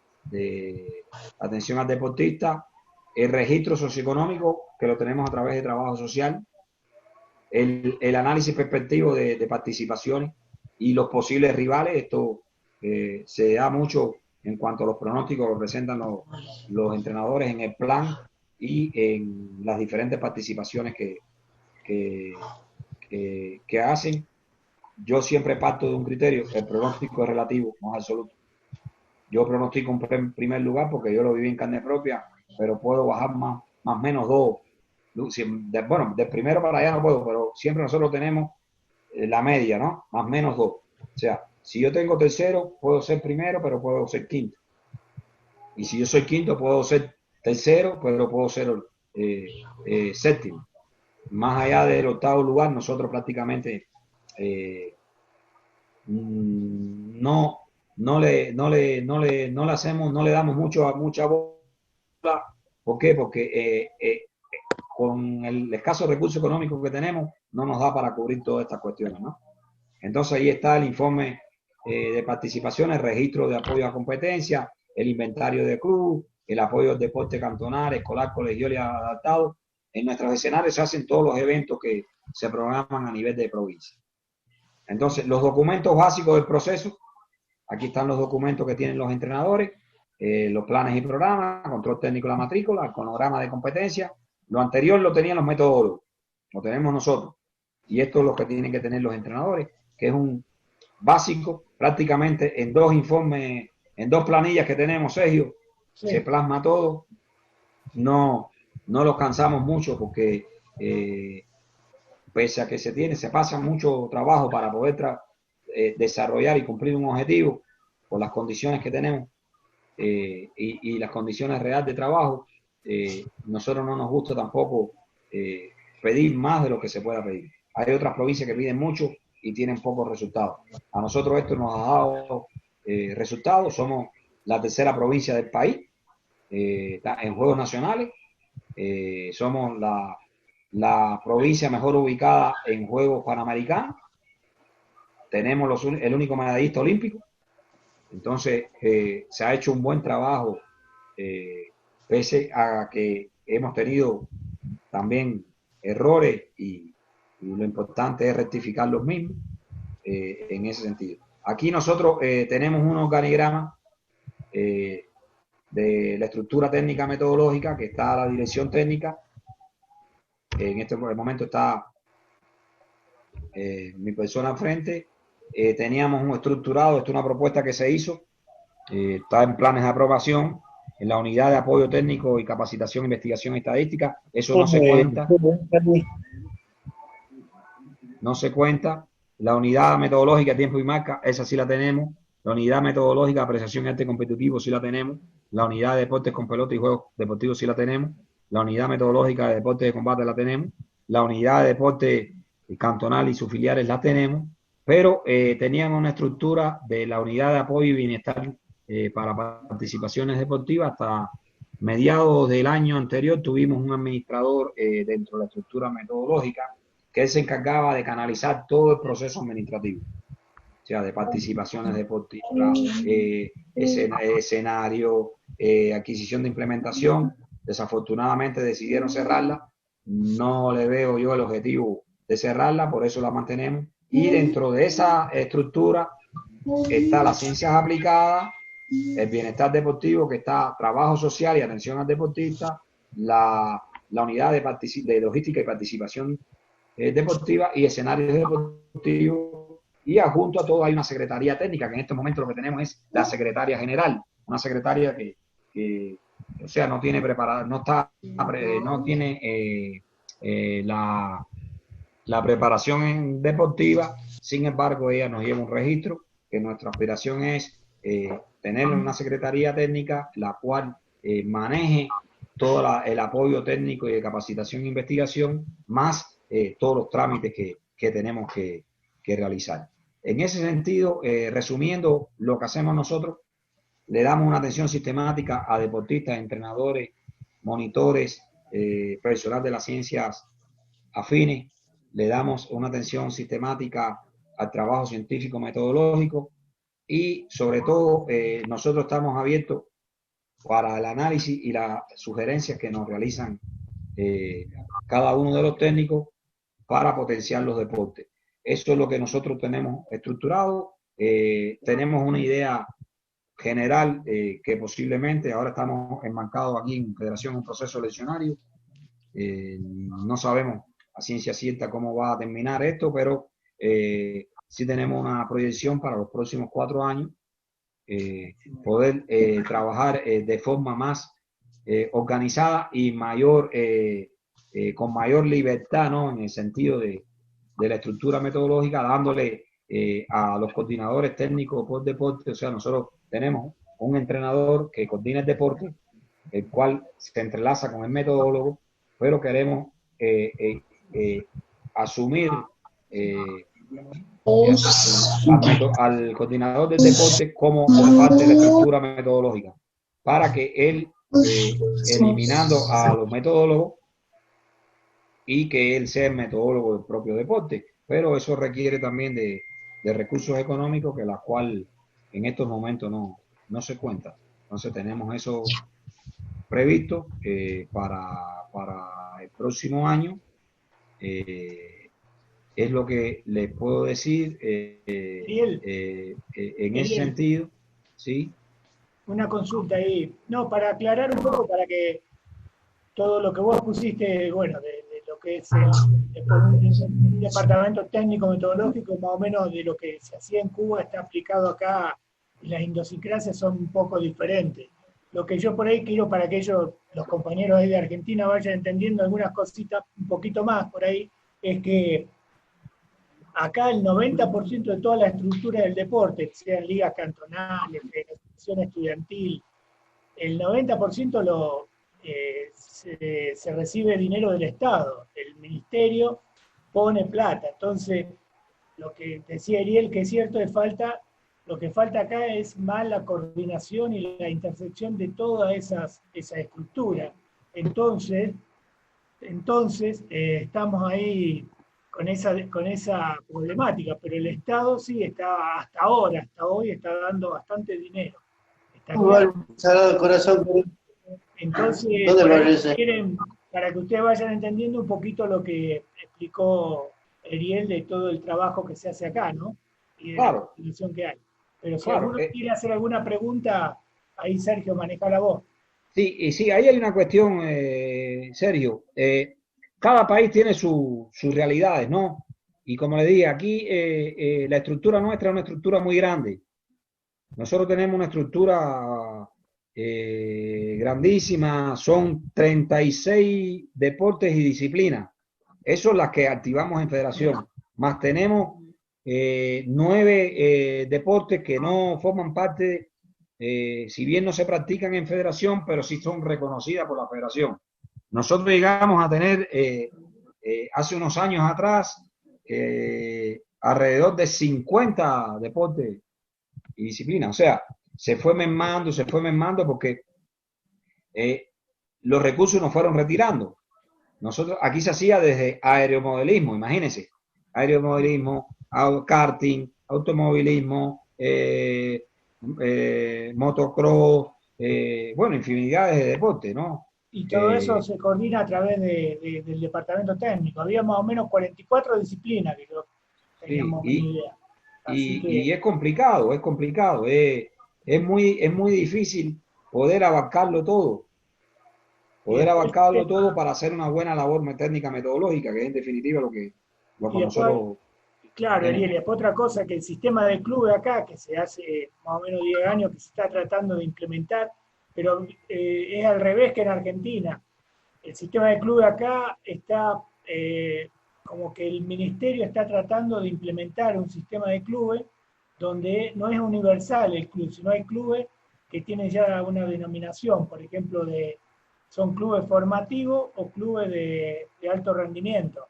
atención al deportista, el registro socioeconómico, que lo tenemos a través de trabajo social, el análisis perspectivo de participaciones y los posibles rivales. Esto se da mucho en cuanto a los pronósticos que presentan los entrenadores en el plan y en las diferentes participaciones que hacen. Yo siempre parto de un criterio: el pronóstico es relativo, no es absoluto. Yo pronostico en primer lugar porque yo lo viví en carne propia, pero puedo bajar más o menos 2. Bueno, de primero para allá no puedo, pero siempre nosotros tenemos la media, ¿no? Más o menos 2. O sea, si yo tengo tercero, puedo ser primero, pero puedo ser quinto. Y si yo soy quinto, puedo ser tercero, pero puedo ser séptimo. Más allá del octavo lugar, nosotros prácticamente no le damos mucha bola. ¿Por qué? Porque con el escaso recurso económico que tenemos, no nos da para cubrir todas estas cuestiones, ¿no? Entonces ahí está el informe de participaciones, registro de apoyo a competencia, el inventario de club, el apoyo al deporte cantonal, escolar, colegial y adaptado. En nuestros escenarios se hacen todos los eventos que se programan a nivel de provincia. Entonces, los documentos básicos del proceso, aquí están los documentos que tienen los entrenadores, los planes y programas, control técnico de la matrícula, el cronograma de competencia. Lo anterior lo tenían los metodólogos, lo tenemos nosotros. Y esto es lo que tienen que tener los entrenadores, que es un básico, prácticamente en 2 informes, en 2 planillas que tenemos, Sergio, sí. Se plasma todo. No los cansamos mucho porque pese a que se pasa mucho trabajo para poder desarrollar y cumplir un objetivo por las condiciones que tenemos y las condiciones reales de trabajo. Nosotros no nos gusta tampoco pedir más de lo que se pueda pedir. Hay otras provincias que piden mucho y tienen pocos resultados. A nosotros esto nos ha dado resultados. Somos la tercera provincia del país en Juegos Nacionales. Somos la provincia mejor ubicada en Juegos Panamericanos. Tenemos el único medallista olímpico. Entonces se ha hecho un buen trabajo pese a que hemos tenido también errores y lo importante es rectificar los mismos en ese sentido. Aquí nosotros tenemos un organigrama de la estructura técnica metodológica, que está a la dirección técnica, en este momento está mi persona al frente. Teníamos un estructurado, esto es una propuesta que se hizo, está en planes de aprobación en la unidad de apoyo técnico y capacitación, investigación y estadística. Eso no se cuenta. No se cuenta. La unidad metodológica, tiempo y marca, esa sí la tenemos. La unidad metodológica, apreciación y arte competitivo, sí la tenemos. La unidad de deportes con pelota y juegos deportivos, sí la tenemos. La unidad metodológica de deportes de combate la tenemos. La unidad de deporte cantonal y sus filiales la tenemos. Pero tenían una estructura de la unidad de apoyo y bienestar para participaciones deportivas. Hasta mediados del año anterior tuvimos un administrador dentro de la estructura metodológica que él se encargaba de canalizar todo el proceso administrativo, o sea, de participaciones deportivas, escenario, adquisición de implementación. Desafortunadamente decidieron cerrarla. No le veo yo el objetivo de cerrarla, por eso la mantenemos. Y dentro de esa estructura está las ciencias aplicadas, el bienestar deportivo, que está trabajo social y atención al deportista, la unidad de logística y participación deportiva y escenarios deportivos, y adjunto a todo hay una secretaría técnica, que en este momento lo que tenemos es la secretaria general, una secretaria que o sea, no tiene preparada, no tiene la preparación deportiva. Sin embargo, ella nos lleva un registro, que nuestra aspiración es tener una secretaría técnica la cual maneje todo el apoyo técnico y de capacitación e investigación, más todos los trámites que tenemos que realizar. En ese sentido, resumiendo lo que hacemos nosotros, le damos una atención sistemática a deportistas, entrenadores, monitores, personal de las ciencias afines. Le damos una atención sistemática al trabajo científico metodológico y sobre todo nosotros estamos abiertos para el análisis y las sugerencias que nos realizan cada uno de los técnicos para potenciar los deportes. Eso es lo que nosotros tenemos estructurado. Tenemos una idea general que posiblemente, ahora estamos enmarcados aquí en Federación, un proceso eleccionario. No sabemos a ciencia cierta cómo va a terminar esto, pero sí tenemos una proyección para los próximos 4 años, poder trabajar de forma más organizada y mayor, con mayor libertad, ¿no? En el sentido de la estructura metodológica, dándole a los coordinadores técnicos por deporte. O sea, nosotros tenemos un entrenador que coordina el deporte, el cual se entrelaza con el metodólogo, pero queremos asumir al coordinador del deporte como parte de la estructura metodológica, para que él, eliminando a los metodólogos, y que él sea el metodólogo del propio deporte. Pero eso requiere también de recursos económicos, que la cual en estos momentos no se cuenta. Entonces tenemos eso previsto para el próximo año. Es lo que les puedo decir en ese sentido. ¿Sí? Una consulta ahí. No, para aclarar un poco, para que todo lo que vos pusiste, bueno, de lo que es un departamento técnico metodológico, más o menos de lo que se hacía en Cuba, está aplicado acá, y las idiosincrasias son un poco diferentes. Lo que yo por ahí quiero, para que los compañeros ahí de Argentina vayan entendiendo algunas cositas un poquito más por ahí, es que acá el 90% de toda la estructura del deporte, sean ligas cantonales, federación estudiantil, el 90% se recibe dinero del Estado. El ministerio pone plata. Entonces, lo que decía Ariel, que es cierto, lo que falta acá es más la coordinación y la intersección de toda esa estructura. Entonces estamos ahí con esa problemática, pero el Estado sí está, hasta hoy está dando bastante dinero. Está Sagrado Corazón. Entonces, para que ustedes vayan entendiendo un poquito lo que explicó Ariel de todo el trabajo que se hace acá, ¿no? Y de la solución que hay. Pero si alguno quiere hacer alguna pregunta, ahí Sergio, maneja la voz. Sí, ahí hay una cuestión, Sergio. cada país tiene sus realidades, ¿no? Y como le dije, aquí la estructura nuestra es una estructura muy grande. Nosotros tenemos una estructura grandísima, son 36 deportes y disciplinas. Eso es las que activamos en federación. Más tenemos 9 deportes que no forman parte, si bien no se practican en federación, pero sí son reconocidas por la federación. Nosotros llegamos a tener hace unos años atrás alrededor de 50 deportes y disciplinas. O sea, se fue mermando porque los recursos nos fueron retirando. Nosotros, aquí se hacía desde aeromodelismo, imagínense, aeromodelismo, karting, automovilismo, motocross, bueno, infinidades de deportes, ¿no? Y todo eso se coordina a través del departamento técnico. Había más o menos 44 disciplinas que yo teníamos una idea. Y es complicado, es complicado. Es muy difícil poder abarcarlo todo. Para hacer una buena labor técnica metodológica, que es en definitiva lo que nosotros... Claro, Ariel, y después otra cosa, que el sistema de clubes acá, que se hace más o menos 10 años que se está tratando de implementar, pero es al revés que en Argentina. El sistema de clubes acá está, como que el ministerio está tratando de implementar un sistema de clubes donde no es universal el club, sino hay clubes que tienen ya una denominación, por ejemplo, son clubes formativos o clubes de alto rendimiento,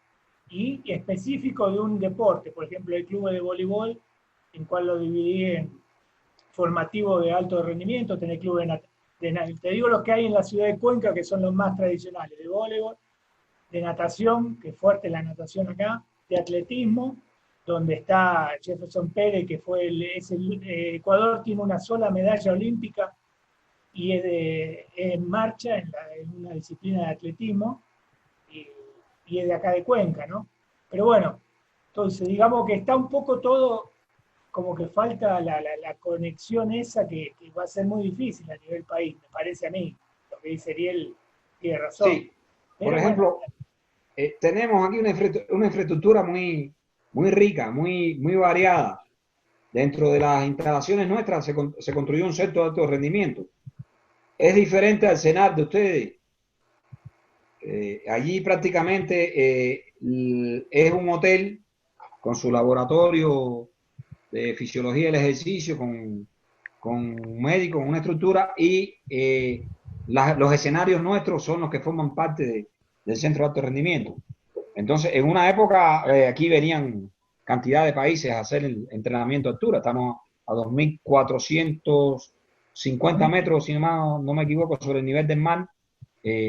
y específico de un deporte. Por ejemplo, el club de voleibol, en cual lo dividí en formativo de alto rendimiento, tenés club te digo los que hay en la ciudad de Cuenca, que son los más tradicionales: de voleibol, de natación, que es fuerte la natación acá, de atletismo, donde está Jefferson Pérez, que Ecuador tiene una sola medalla olímpica y es en marcha en una disciplina de atletismo, y es de acá de Cuenca, ¿no? Pero bueno, entonces digamos que está un poco todo, como que falta la conexión esa que va a ser muy difícil a nivel país, me parece a mí. Lo que dice Ariel tiene razón. Sí, por ejemplo, tenemos aquí una infraestructura muy rica, muy variada. Dentro de las instalaciones nuestras se construyó un centro de alto rendimiento. Es diferente al CENAR de ustedes. Allí prácticamente es un hotel con su laboratorio de fisiología del ejercicio, con un médico, con una estructura, y los escenarios nuestros son los que forman parte del centro de alto rendimiento. Entonces, en una época aquí venían cantidad de países a hacer el entrenamiento de altura. Estamos a 2.450 metros, si no me equivoco, sobre el nivel del mar.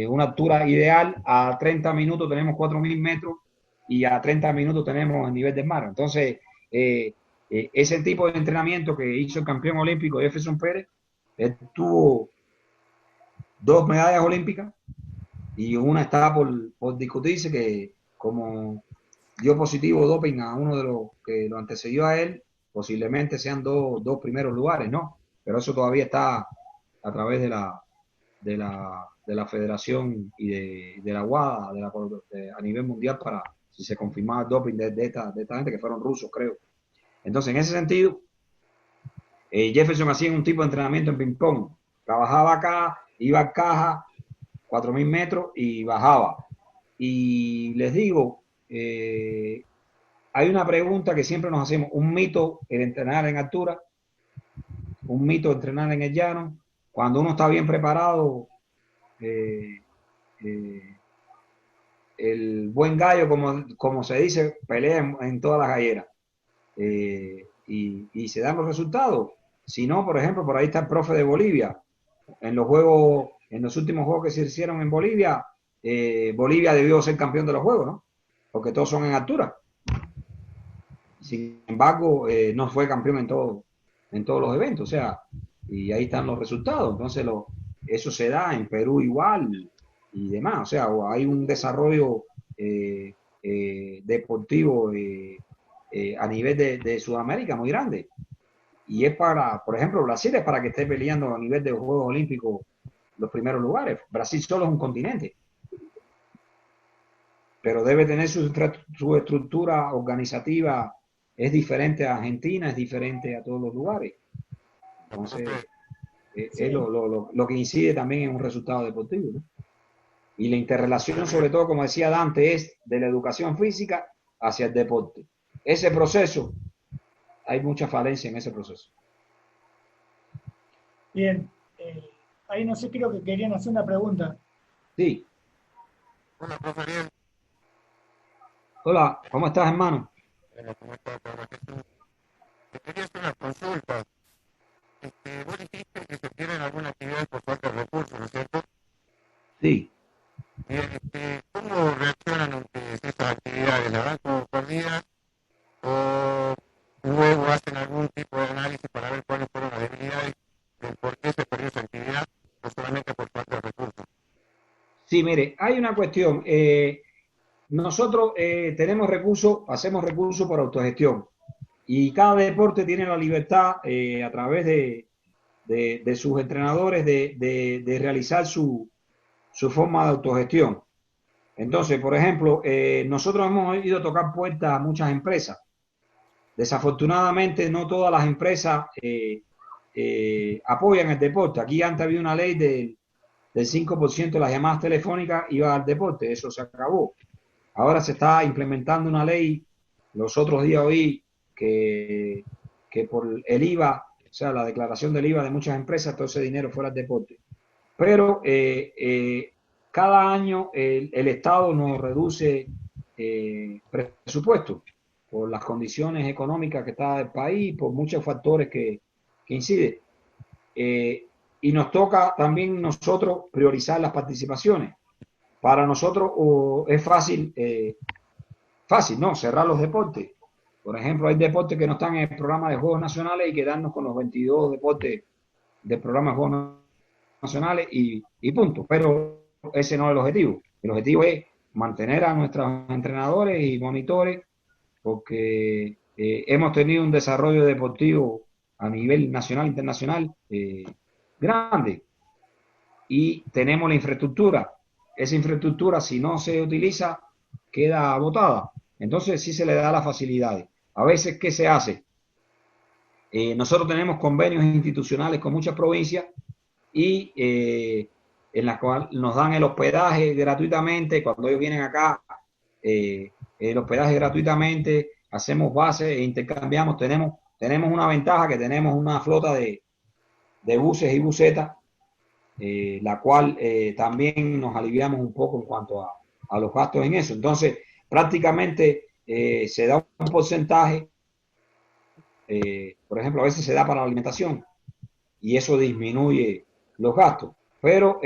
Una altura ideal. A 30 minutos tenemos 4.000 metros y a 30 minutos tenemos el nivel del mar. Entonces, ese tipo de entrenamiento que hizo el campeón olímpico Jefferson Pérez, él tuvo 2 medallas olímpicas y una está por discutirse, que como dio positivo doping a uno de los que lo antecedió a él, posiblemente sean dos primeros lugares, ¿no? Pero eso todavía está a través de la federación y de la WADA a nivel mundial, para si se confirmaba el doping de esta gente, que fueron rusos, creo. Entonces, en ese sentido, Jefferson hacía un tipo de entrenamiento en ping-pong. Trabajaba acá, iba a caja, 4.000 metros y bajaba. Y les digo, hay una pregunta que siempre nos hacemos: un mito el entrenar en altura, un mito entrenar en el llano. Cuando uno está bien preparado, el buen gallo, como se dice, pelea en todas las galleras. Y se dan los resultados. Si no, por ejemplo, por ahí está el profe de Bolivia. En los últimos juegos que se hicieron en Bolivia, Bolivia debió ser campeón de los juegos, ¿no? Porque todos son en altura. Sin embargo, no fue campeón en todos los eventos. O sea, y ahí están los resultados. Entonces, eso se da en Perú igual y demás. O sea, hay un desarrollo deportivo a nivel de Sudamérica muy grande. Y es por ejemplo, Brasil es para que esté peleando a nivel de Juegos Olímpicos los primeros lugares. Brasil solo es un continente. pero debe tener su estructura organizativa, es diferente a Argentina, es diferente a todos los lugares. Entonces, es lo que incide también en un resultado deportivo, ¿no? Y la interrelación, sobre todo, como decía Dante, es de la educación física hacia el deporte. Ese proceso, hay mucha falencia en ese proceso. Bien, ahí no sé, creo que querían hacer una pregunta. Sí. Hola, profe, bien. Hola, ¿cómo estás, hermano? ¿Cómo estás, Pablo Jesús? Te quería hacer una consulta. Vos dijiste que se pierden algunas actividades por falta de recursos, ¿no es cierto? Sí. Bien, ¿cómo reaccionan ante estas actividades? ¿Las dan como perdidas o luego hacen algún tipo de análisis para ver cuáles fueron las debilidades del por qué se perdió esa actividad o solamente por falta de recursos? Sí, mire, hay una cuestión. Nosotros tenemos recursos, hacemos recursos por autogestión y cada deporte tiene la libertad a través de sus entrenadores de realizar su forma de autogestión. Entonces, por ejemplo, nosotros hemos ido a tocar puertas a muchas empresas. Desafortunadamente, no todas las empresas apoyan el deporte. Aquí antes había una ley del 5% de las llamadas telefónicas iba al deporte, eso se acabó. Ahora se está implementando una ley, los otros días oí que por el IVA, o sea, la declaración del IVA de muchas empresas, todo ese dinero fuera al deporte. Pero cada año el Estado nos reduce presupuesto por las condiciones económicas que está el país, por muchos factores que inciden. Y nos toca también nosotros priorizar las participaciones. Para nosotros es fácil, ¿no? Cerrar los deportes. Por ejemplo, hay deportes que no están en el programa de Juegos Nacionales y quedarnos con los 22 deportes del programa de Juegos Nacionales y punto. Pero ese no es el objetivo. El objetivo es mantener a nuestros entrenadores y monitores porque hemos tenido un desarrollo deportivo a nivel nacional e internacional grande y tenemos la infraestructura. Esa infraestructura, si no se utiliza, queda botada. Entonces sí se le da las facilidades. A veces, ¿qué se hace? Nosotros tenemos convenios institucionales con muchas provincias y en las cuales nos dan el hospedaje gratuitamente. Cuando ellos vienen acá, el hospedaje gratuitamente, hacemos bases e intercambiamos. Tenemos una ventaja que tenemos una flota de buses y busetas, la cual también nos aliviamos un poco en cuanto a los gastos en eso. Entonces, prácticamente se da un porcentaje, por ejemplo, a veces se da para la alimentación y eso disminuye los gastos. Pero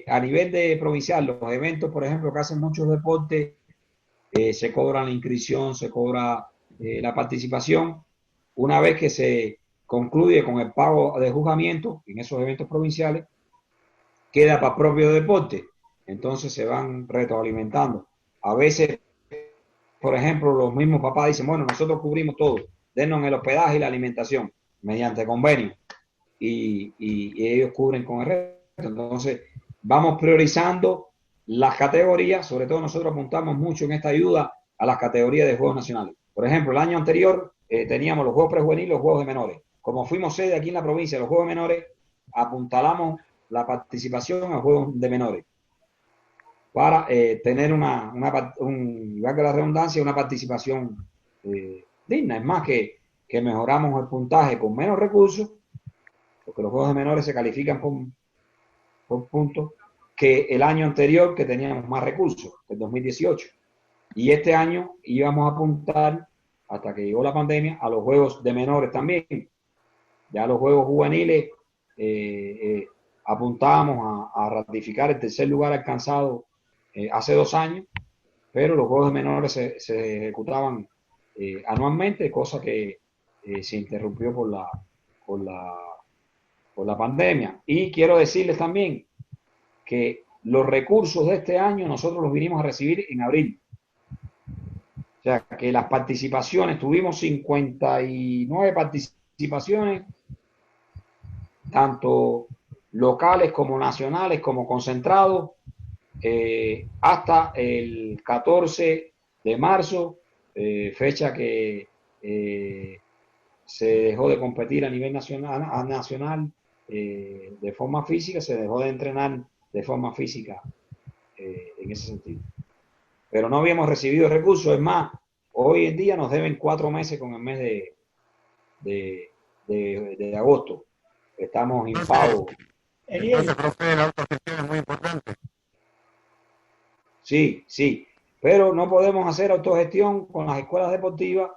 a nivel de provincial, los eventos, por ejemplo, que hacen muchos deportes, se cobra la inscripción, se cobra la participación. Una vez que se concluye con el pago de juzgamiento en esos eventos provinciales, queda para propio deporte. Entonces se van retroalimentando. A veces, por ejemplo, los mismos papás dicen, bueno, nosotros cubrimos todo, dennos el hospedaje y la alimentación mediante convenio. Y ellos cubren con el resto. Entonces, vamos priorizando las categorías, sobre todo nosotros apuntamos mucho en esta ayuda a las categorías de Juegos Nacionales. Por ejemplo, el año anterior teníamos los Juegos Prejuveniles y los Juegos de Menores. Como fuimos sede aquí en la provincia de los Juegos de Menores, apuntalamos la participación a Juegos de Menores para tener valga la redundancia, una participación digna. Es más que mejoramos el puntaje con menos recursos, porque los Juegos de Menores se califican por puntos, que el año anterior que teníamos más recursos, el 2018. Y este año íbamos a apuntar, hasta que llegó la pandemia, a los Juegos de Menores también. Ya los Juegos Juveniles apuntábamos a ratificar el tercer lugar alcanzado hace 2 años, pero los Juegos de Menores se ejecutaban anualmente, cosa que se interrumpió por la pandemia. Y quiero decirles también que los recursos de este año nosotros los vinimos a recibir en abril. O sea, que las participaciones, tuvimos 59 participaciones, tanto locales como nacionales, como concentrados, hasta el 14 de marzo, fecha que se dejó de competir a nivel nacional de forma física, se dejó de entrenar de forma física en ese sentido. Pero no habíamos recibido recursos, es más, hoy en día nos deben 4 meses con el mes de agosto. Estamos impagos. Entonces, profe, la autogestión es muy importante. Sí, sí, pero no podemos hacer autogestión con las escuelas deportivas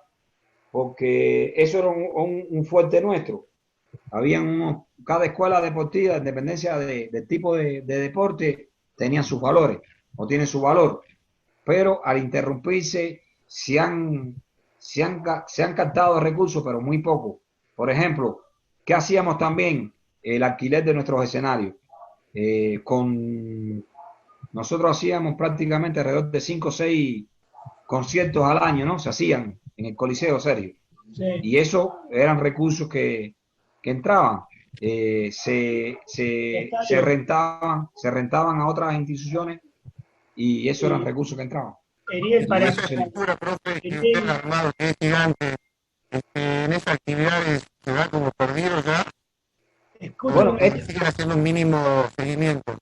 porque eso era un fuerte nuestro. Habían cada escuela deportiva, en dependencia del tipo de deporte, tenía sus valores o tiene su valor, pero al interrumpirse se han captado recursos, pero muy poco. Por ejemplo, ¿qué hacíamos también? El alquiler de nuestros escenarios. Nosotros hacíamos prácticamente alrededor de 5 o 6 conciertos al año, ¿no? Se hacían en el Coliseo, Sergio. Sí. Y eso eran recursos que entraban. Se rentaban a otras instituciones y eso eran recursos que entraban. Ariel, para esa estructura, profe, que usted ha armado, que es gigante, en esas actividades se da como perdido ya. Bueno, siguen haciendo un mínimo seguimiento.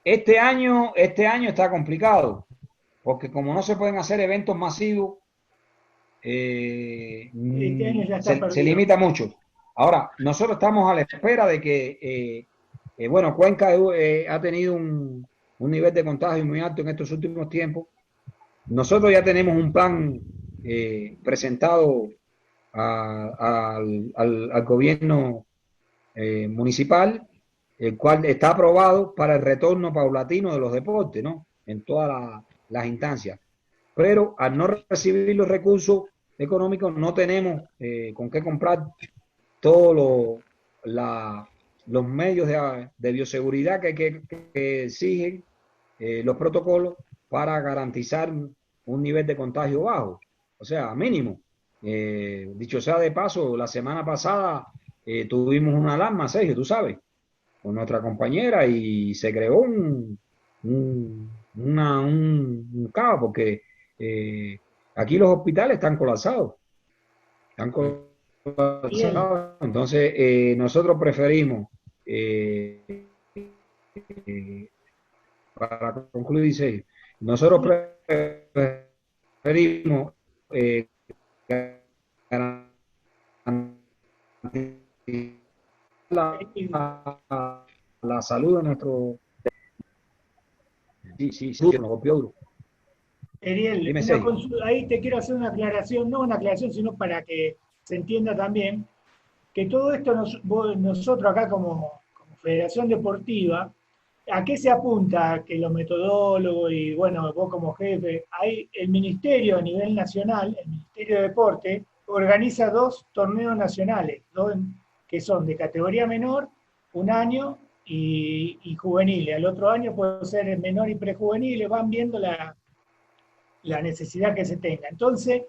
Este año está complicado, porque como no se pueden hacer eventos masivos, se limita mucho. Ahora, nosotros estamos a la espera de que, bueno, Cuenca ha tenido un nivel de contagio muy alto en estos últimos tiempos. Nosotros ya tenemos un plan presentado al gobierno municipal, el cual está aprobado para el retorno paulatino de los deportes, ¿no? En todas las instancias. Pero al no recibir los recursos económicos, no tenemos con qué comprar todos los medios de bioseguridad que exigen los protocolos para garantizar un nivel de contagio bajo, o sea, mínimo. Dicho sea de paso, la semana pasada tuvimos una alarma, Sergio, tú sabes, con nuestra compañera y se creó un caos porque aquí los hospitales están colapsados. Entonces, nosotros preferimos, para concluir, dice, nosotros preferimos la salud de nuestro... Sí, nos golpeó duro. Ariel, ahí te quiero hacer una aclaración, no una aclaración, sino para que se entienda también que todo esto nosotros acá como Federación Deportiva, ¿a qué se apunta? Que los metodólogos y bueno, vos como jefe, el ministerio a nivel nacional, el Ministerio de Deporte, organiza 2 torneos nacionales, que son de categoría menor, un año, y juveniles. Al otro año puede ser menor y prejuveniles, van viendo la necesidad que se tenga. Entonces,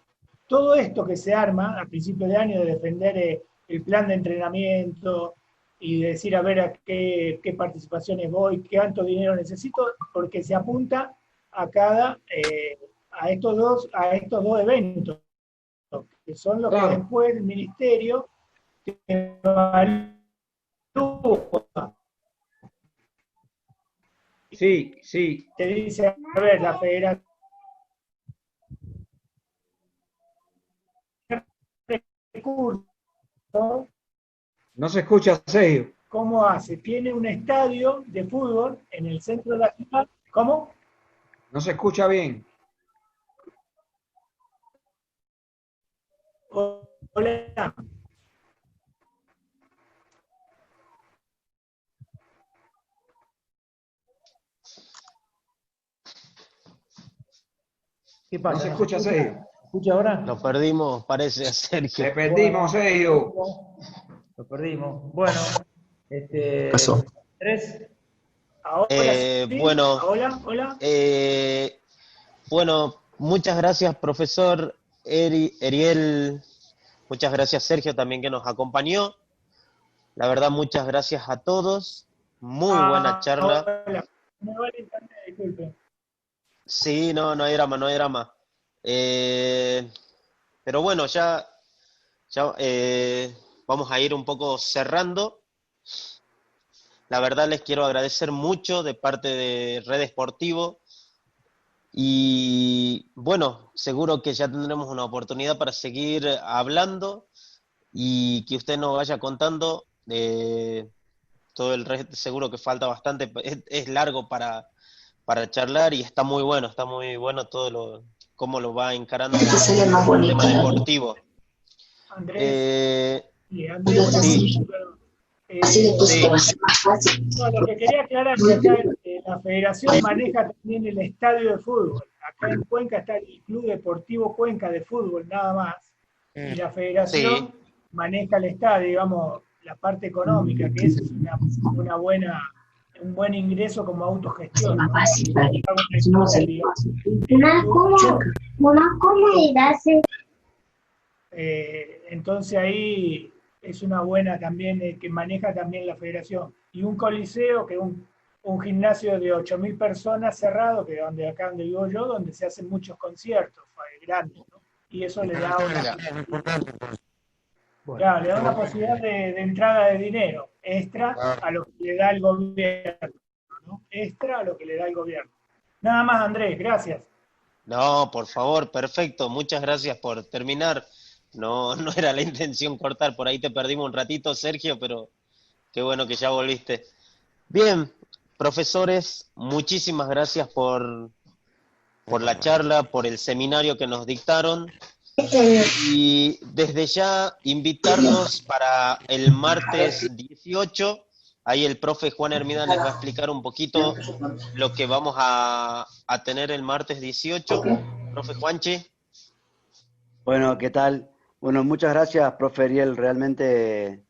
todo esto que se arma a principio de año de defender el plan de entrenamiento y de decir a ver a qué participaciones voy, qué tanto dinero necesito, porque se apunta a estos dos eventos, que son los que después el ministerio evalúa. Sí. Te dice, a ver, la federación recursos. No se escucha, Sergio. ¿Cómo hace? Tiene un estadio de fútbol en el centro de la ciudad. ¿Cómo? No se escucha bien. Hola. ¿Qué pasa? No se escucha, Sergio. ¿Escucha ahora? Lo perdimos, parece, a Sergio. Le perdimos, Sergio. Lo perdimos. Bueno, Pasó. 3. Ahora sí. Bueno, hola. Bueno, muchas gracias, profesor Ariel. Muchas gracias, Sergio, también que nos acompañó. La verdad, muchas gracias a todos. Muy buena charla. Me vale entender, disculpe. Sí, no, no hay drama, no hay drama. Pero bueno, ya vamos a ir un poco cerrando. La verdad les quiero agradecer mucho de parte de Red Sportivo y bueno, seguro que ya tendremos una oportunidad para seguir hablando y que usted nos vaya contando todo el resto. Seguro que falta bastante, es largo para charlar y está muy bueno todo cómo lo va encarando el tema deportivo. Andrés, Andrés, sí. Sí. No, lo que quería aclarar es que acá la federación maneja también el estadio de fútbol. Acá en Cuenca está el Club Deportivo Cuenca de fútbol, nada más. Y la federación maneja el estadio, digamos, la parte económica, que eso es un buen ingreso como autogestión, ¿no? Entonces ahí es una buena también, que maneja también la federación. Y un coliseo, que un gimnasio de 8.000 personas cerrado, que donde acá donde vivo yo, donde se hacen muchos conciertos grandes, ¿no? Y eso le da le da una posibilidad de entrada de dinero extra a lo que le da el gobierno, ¿no? Extra a lo que le da el gobierno. Nada más, Andrés, gracias. No, por favor, perfecto. Muchas gracias por terminar. No era la intención cortar, por ahí te perdimos un ratito, Sergio, pero qué bueno que ya volviste. Bien, profesores, muchísimas gracias por la charla, por el seminario que nos dictaron. Y desde ya invitarlos para el martes 18. Ahí el profe Juan Hermida les va a explicar un poquito lo que vamos a tener el martes 18. Profe Juanchi. Bueno, ¿qué tal? Bueno, muchas gracias, profe Ariel, realmente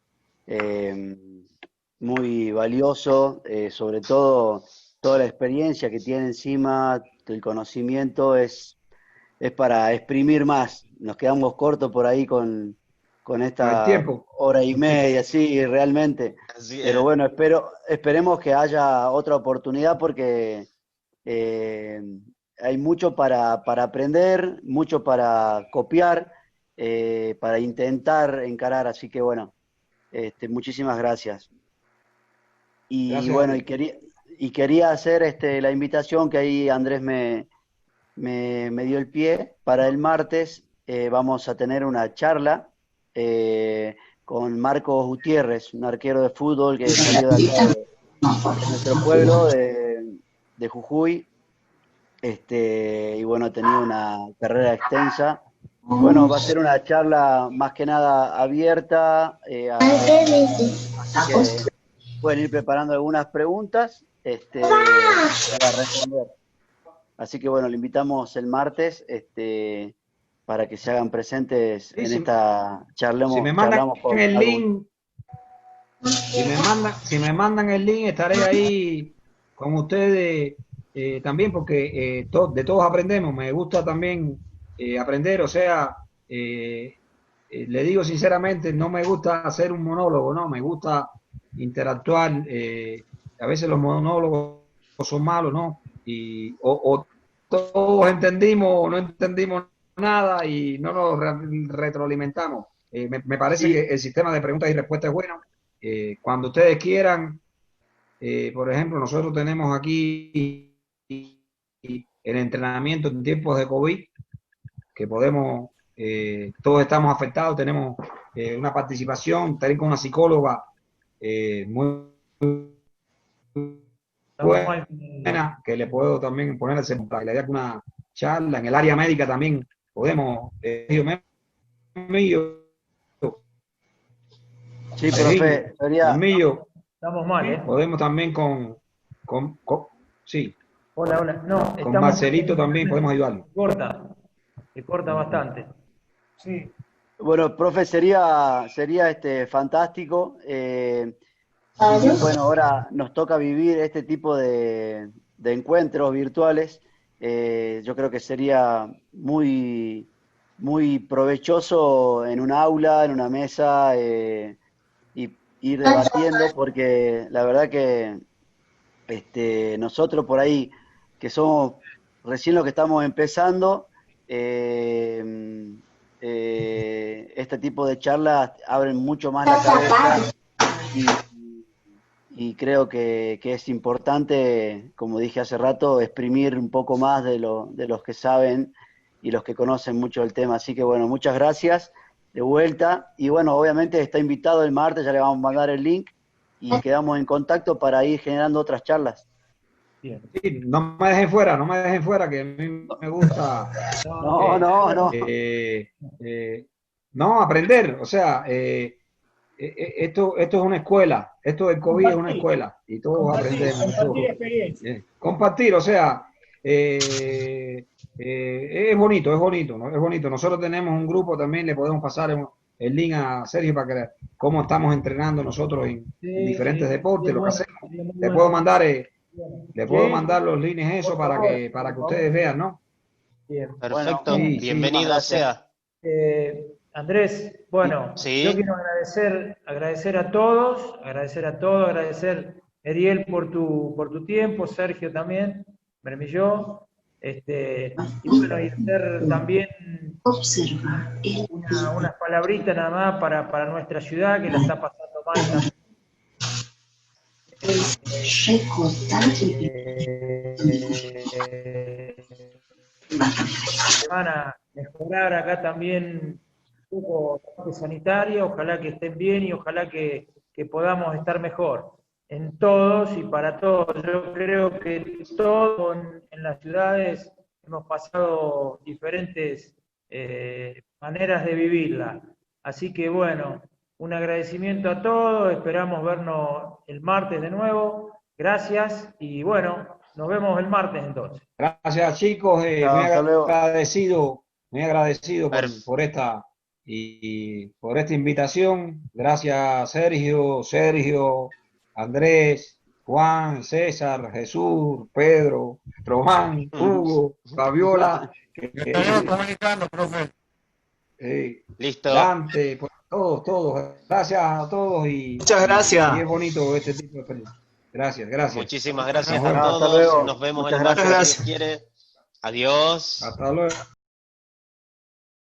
muy valioso, sobre todo toda la experiencia que tiene encima, el conocimiento es para exprimir más. Nos quedamos cortos por ahí con esta hora y media, sí, realmente. Pero bueno, esperemos que haya otra oportunidad porque hay mucho para aprender, mucho para copiar, para intentar encarar, así que bueno, muchísimas gracias. Y gracias, bueno, y quería hacer la invitación que ahí Andrés me dio el pie. Para el martes vamos a tener una charla con Marcos Gutiérrez, un arquero de fútbol que salió de acá de nuestro pueblo, de Jujuy, y bueno, ha tenido una carrera extensa. Bueno, va a ser una charla más que nada abierta, así que pueden ir preparando algunas preguntas para responder. Así que bueno, le invitamos el martes para que se hagan presentes en esta charla. Si me mandan el link, si me mandan el link, estaré ahí con ustedes también, porque de todos aprendemos. Me gusta también aprender, o sea, le digo sinceramente, no me gusta hacer un monólogo, no, me gusta interactuar. A veces los monólogos son malos, ¿no? O todos entendimos o no entendimos nada y no nos retroalimentamos. Me parece que el sistema de preguntas y respuestas es bueno. Cuando ustedes quieran, por ejemplo, nosotros tenemos aquí el entrenamiento en tiempos de COVID, que podemos, todos estamos afectados, tenemos una participación, también con una psicóloga muy buena, que le puedo también poner para que le dé una charla. En el área médica también podemos, sí, profe, estamos mal, podemos también sí. Hola, no, con Marcelito también podemos ayudarlo. Se corta bastante. Sí. Bueno, profe, sería fantástico. Bueno, ahora nos toca vivir este tipo de encuentros virtuales. Yo creo que sería muy, muy provechoso en un aula, en una mesa, y ir debatiendo, porque la verdad que nosotros por ahí, que somos recién los que estamos empezando, este tipo de charlas abren mucho más la cabeza y creo que es importante, como dije hace rato, exprimir un poco más de los que saben y los que conocen mucho el tema. Así que bueno, muchas gracias de vuelta. Y bueno, obviamente está invitado el martes, ya le vamos a mandar el link y quedamos en contacto para ir generando otras charlas. Bien. Sí, no me dejen fuera, que a mí me gusta. No, aprender, o sea, esto es una escuela, esto del COVID es una escuela y todos aprendemos. Compartir experiencia. Compartir, o sea, es bonito, ¿no? Es bonito. Nosotros tenemos un grupo también, le podemos pasar el link a Sergio para que cómo estamos entrenando nosotros en diferentes deportes, lo que hacemos. Le puedo mandar los links eso para que ustedes vean, ¿no? Bien. Perfecto, Bueno, bienvenido sea. Andrés, bueno, Sí. yo quiero agradecer a todos, agradecer Ariel por tu tiempo, Sergio también, Bermilló, y bueno, y hacer también unas palabritas nada más para nuestra ciudad que la está pasando mal también. Van a mejorar acá también un poco la parte sanitaria, ojalá que estén bien y ojalá que podamos estar mejor en todos y para todos. Yo creo que todos en las ciudades hemos pasado diferentes maneras de vivirla. Así que bueno, un agradecimiento a todos, esperamos vernos el martes de nuevo. Gracias y bueno, nos vemos el martes entonces. Gracias chicos, muy agradecido por esta invitación. Gracias Sergio, Andrés, Juan, César, Jesús, Pedro, Román, Hugo, Fabiola. Estaremos comunicando, profe. Listo. Dante, pues, todos. Gracias a todos y muchas gracias. Y es bonito este tipo de experiencia. Gracias. Muchísimas gracias Nos a vemos. todos. Nos vemos en el martes, si Dios quiere. Adiós. Hasta luego.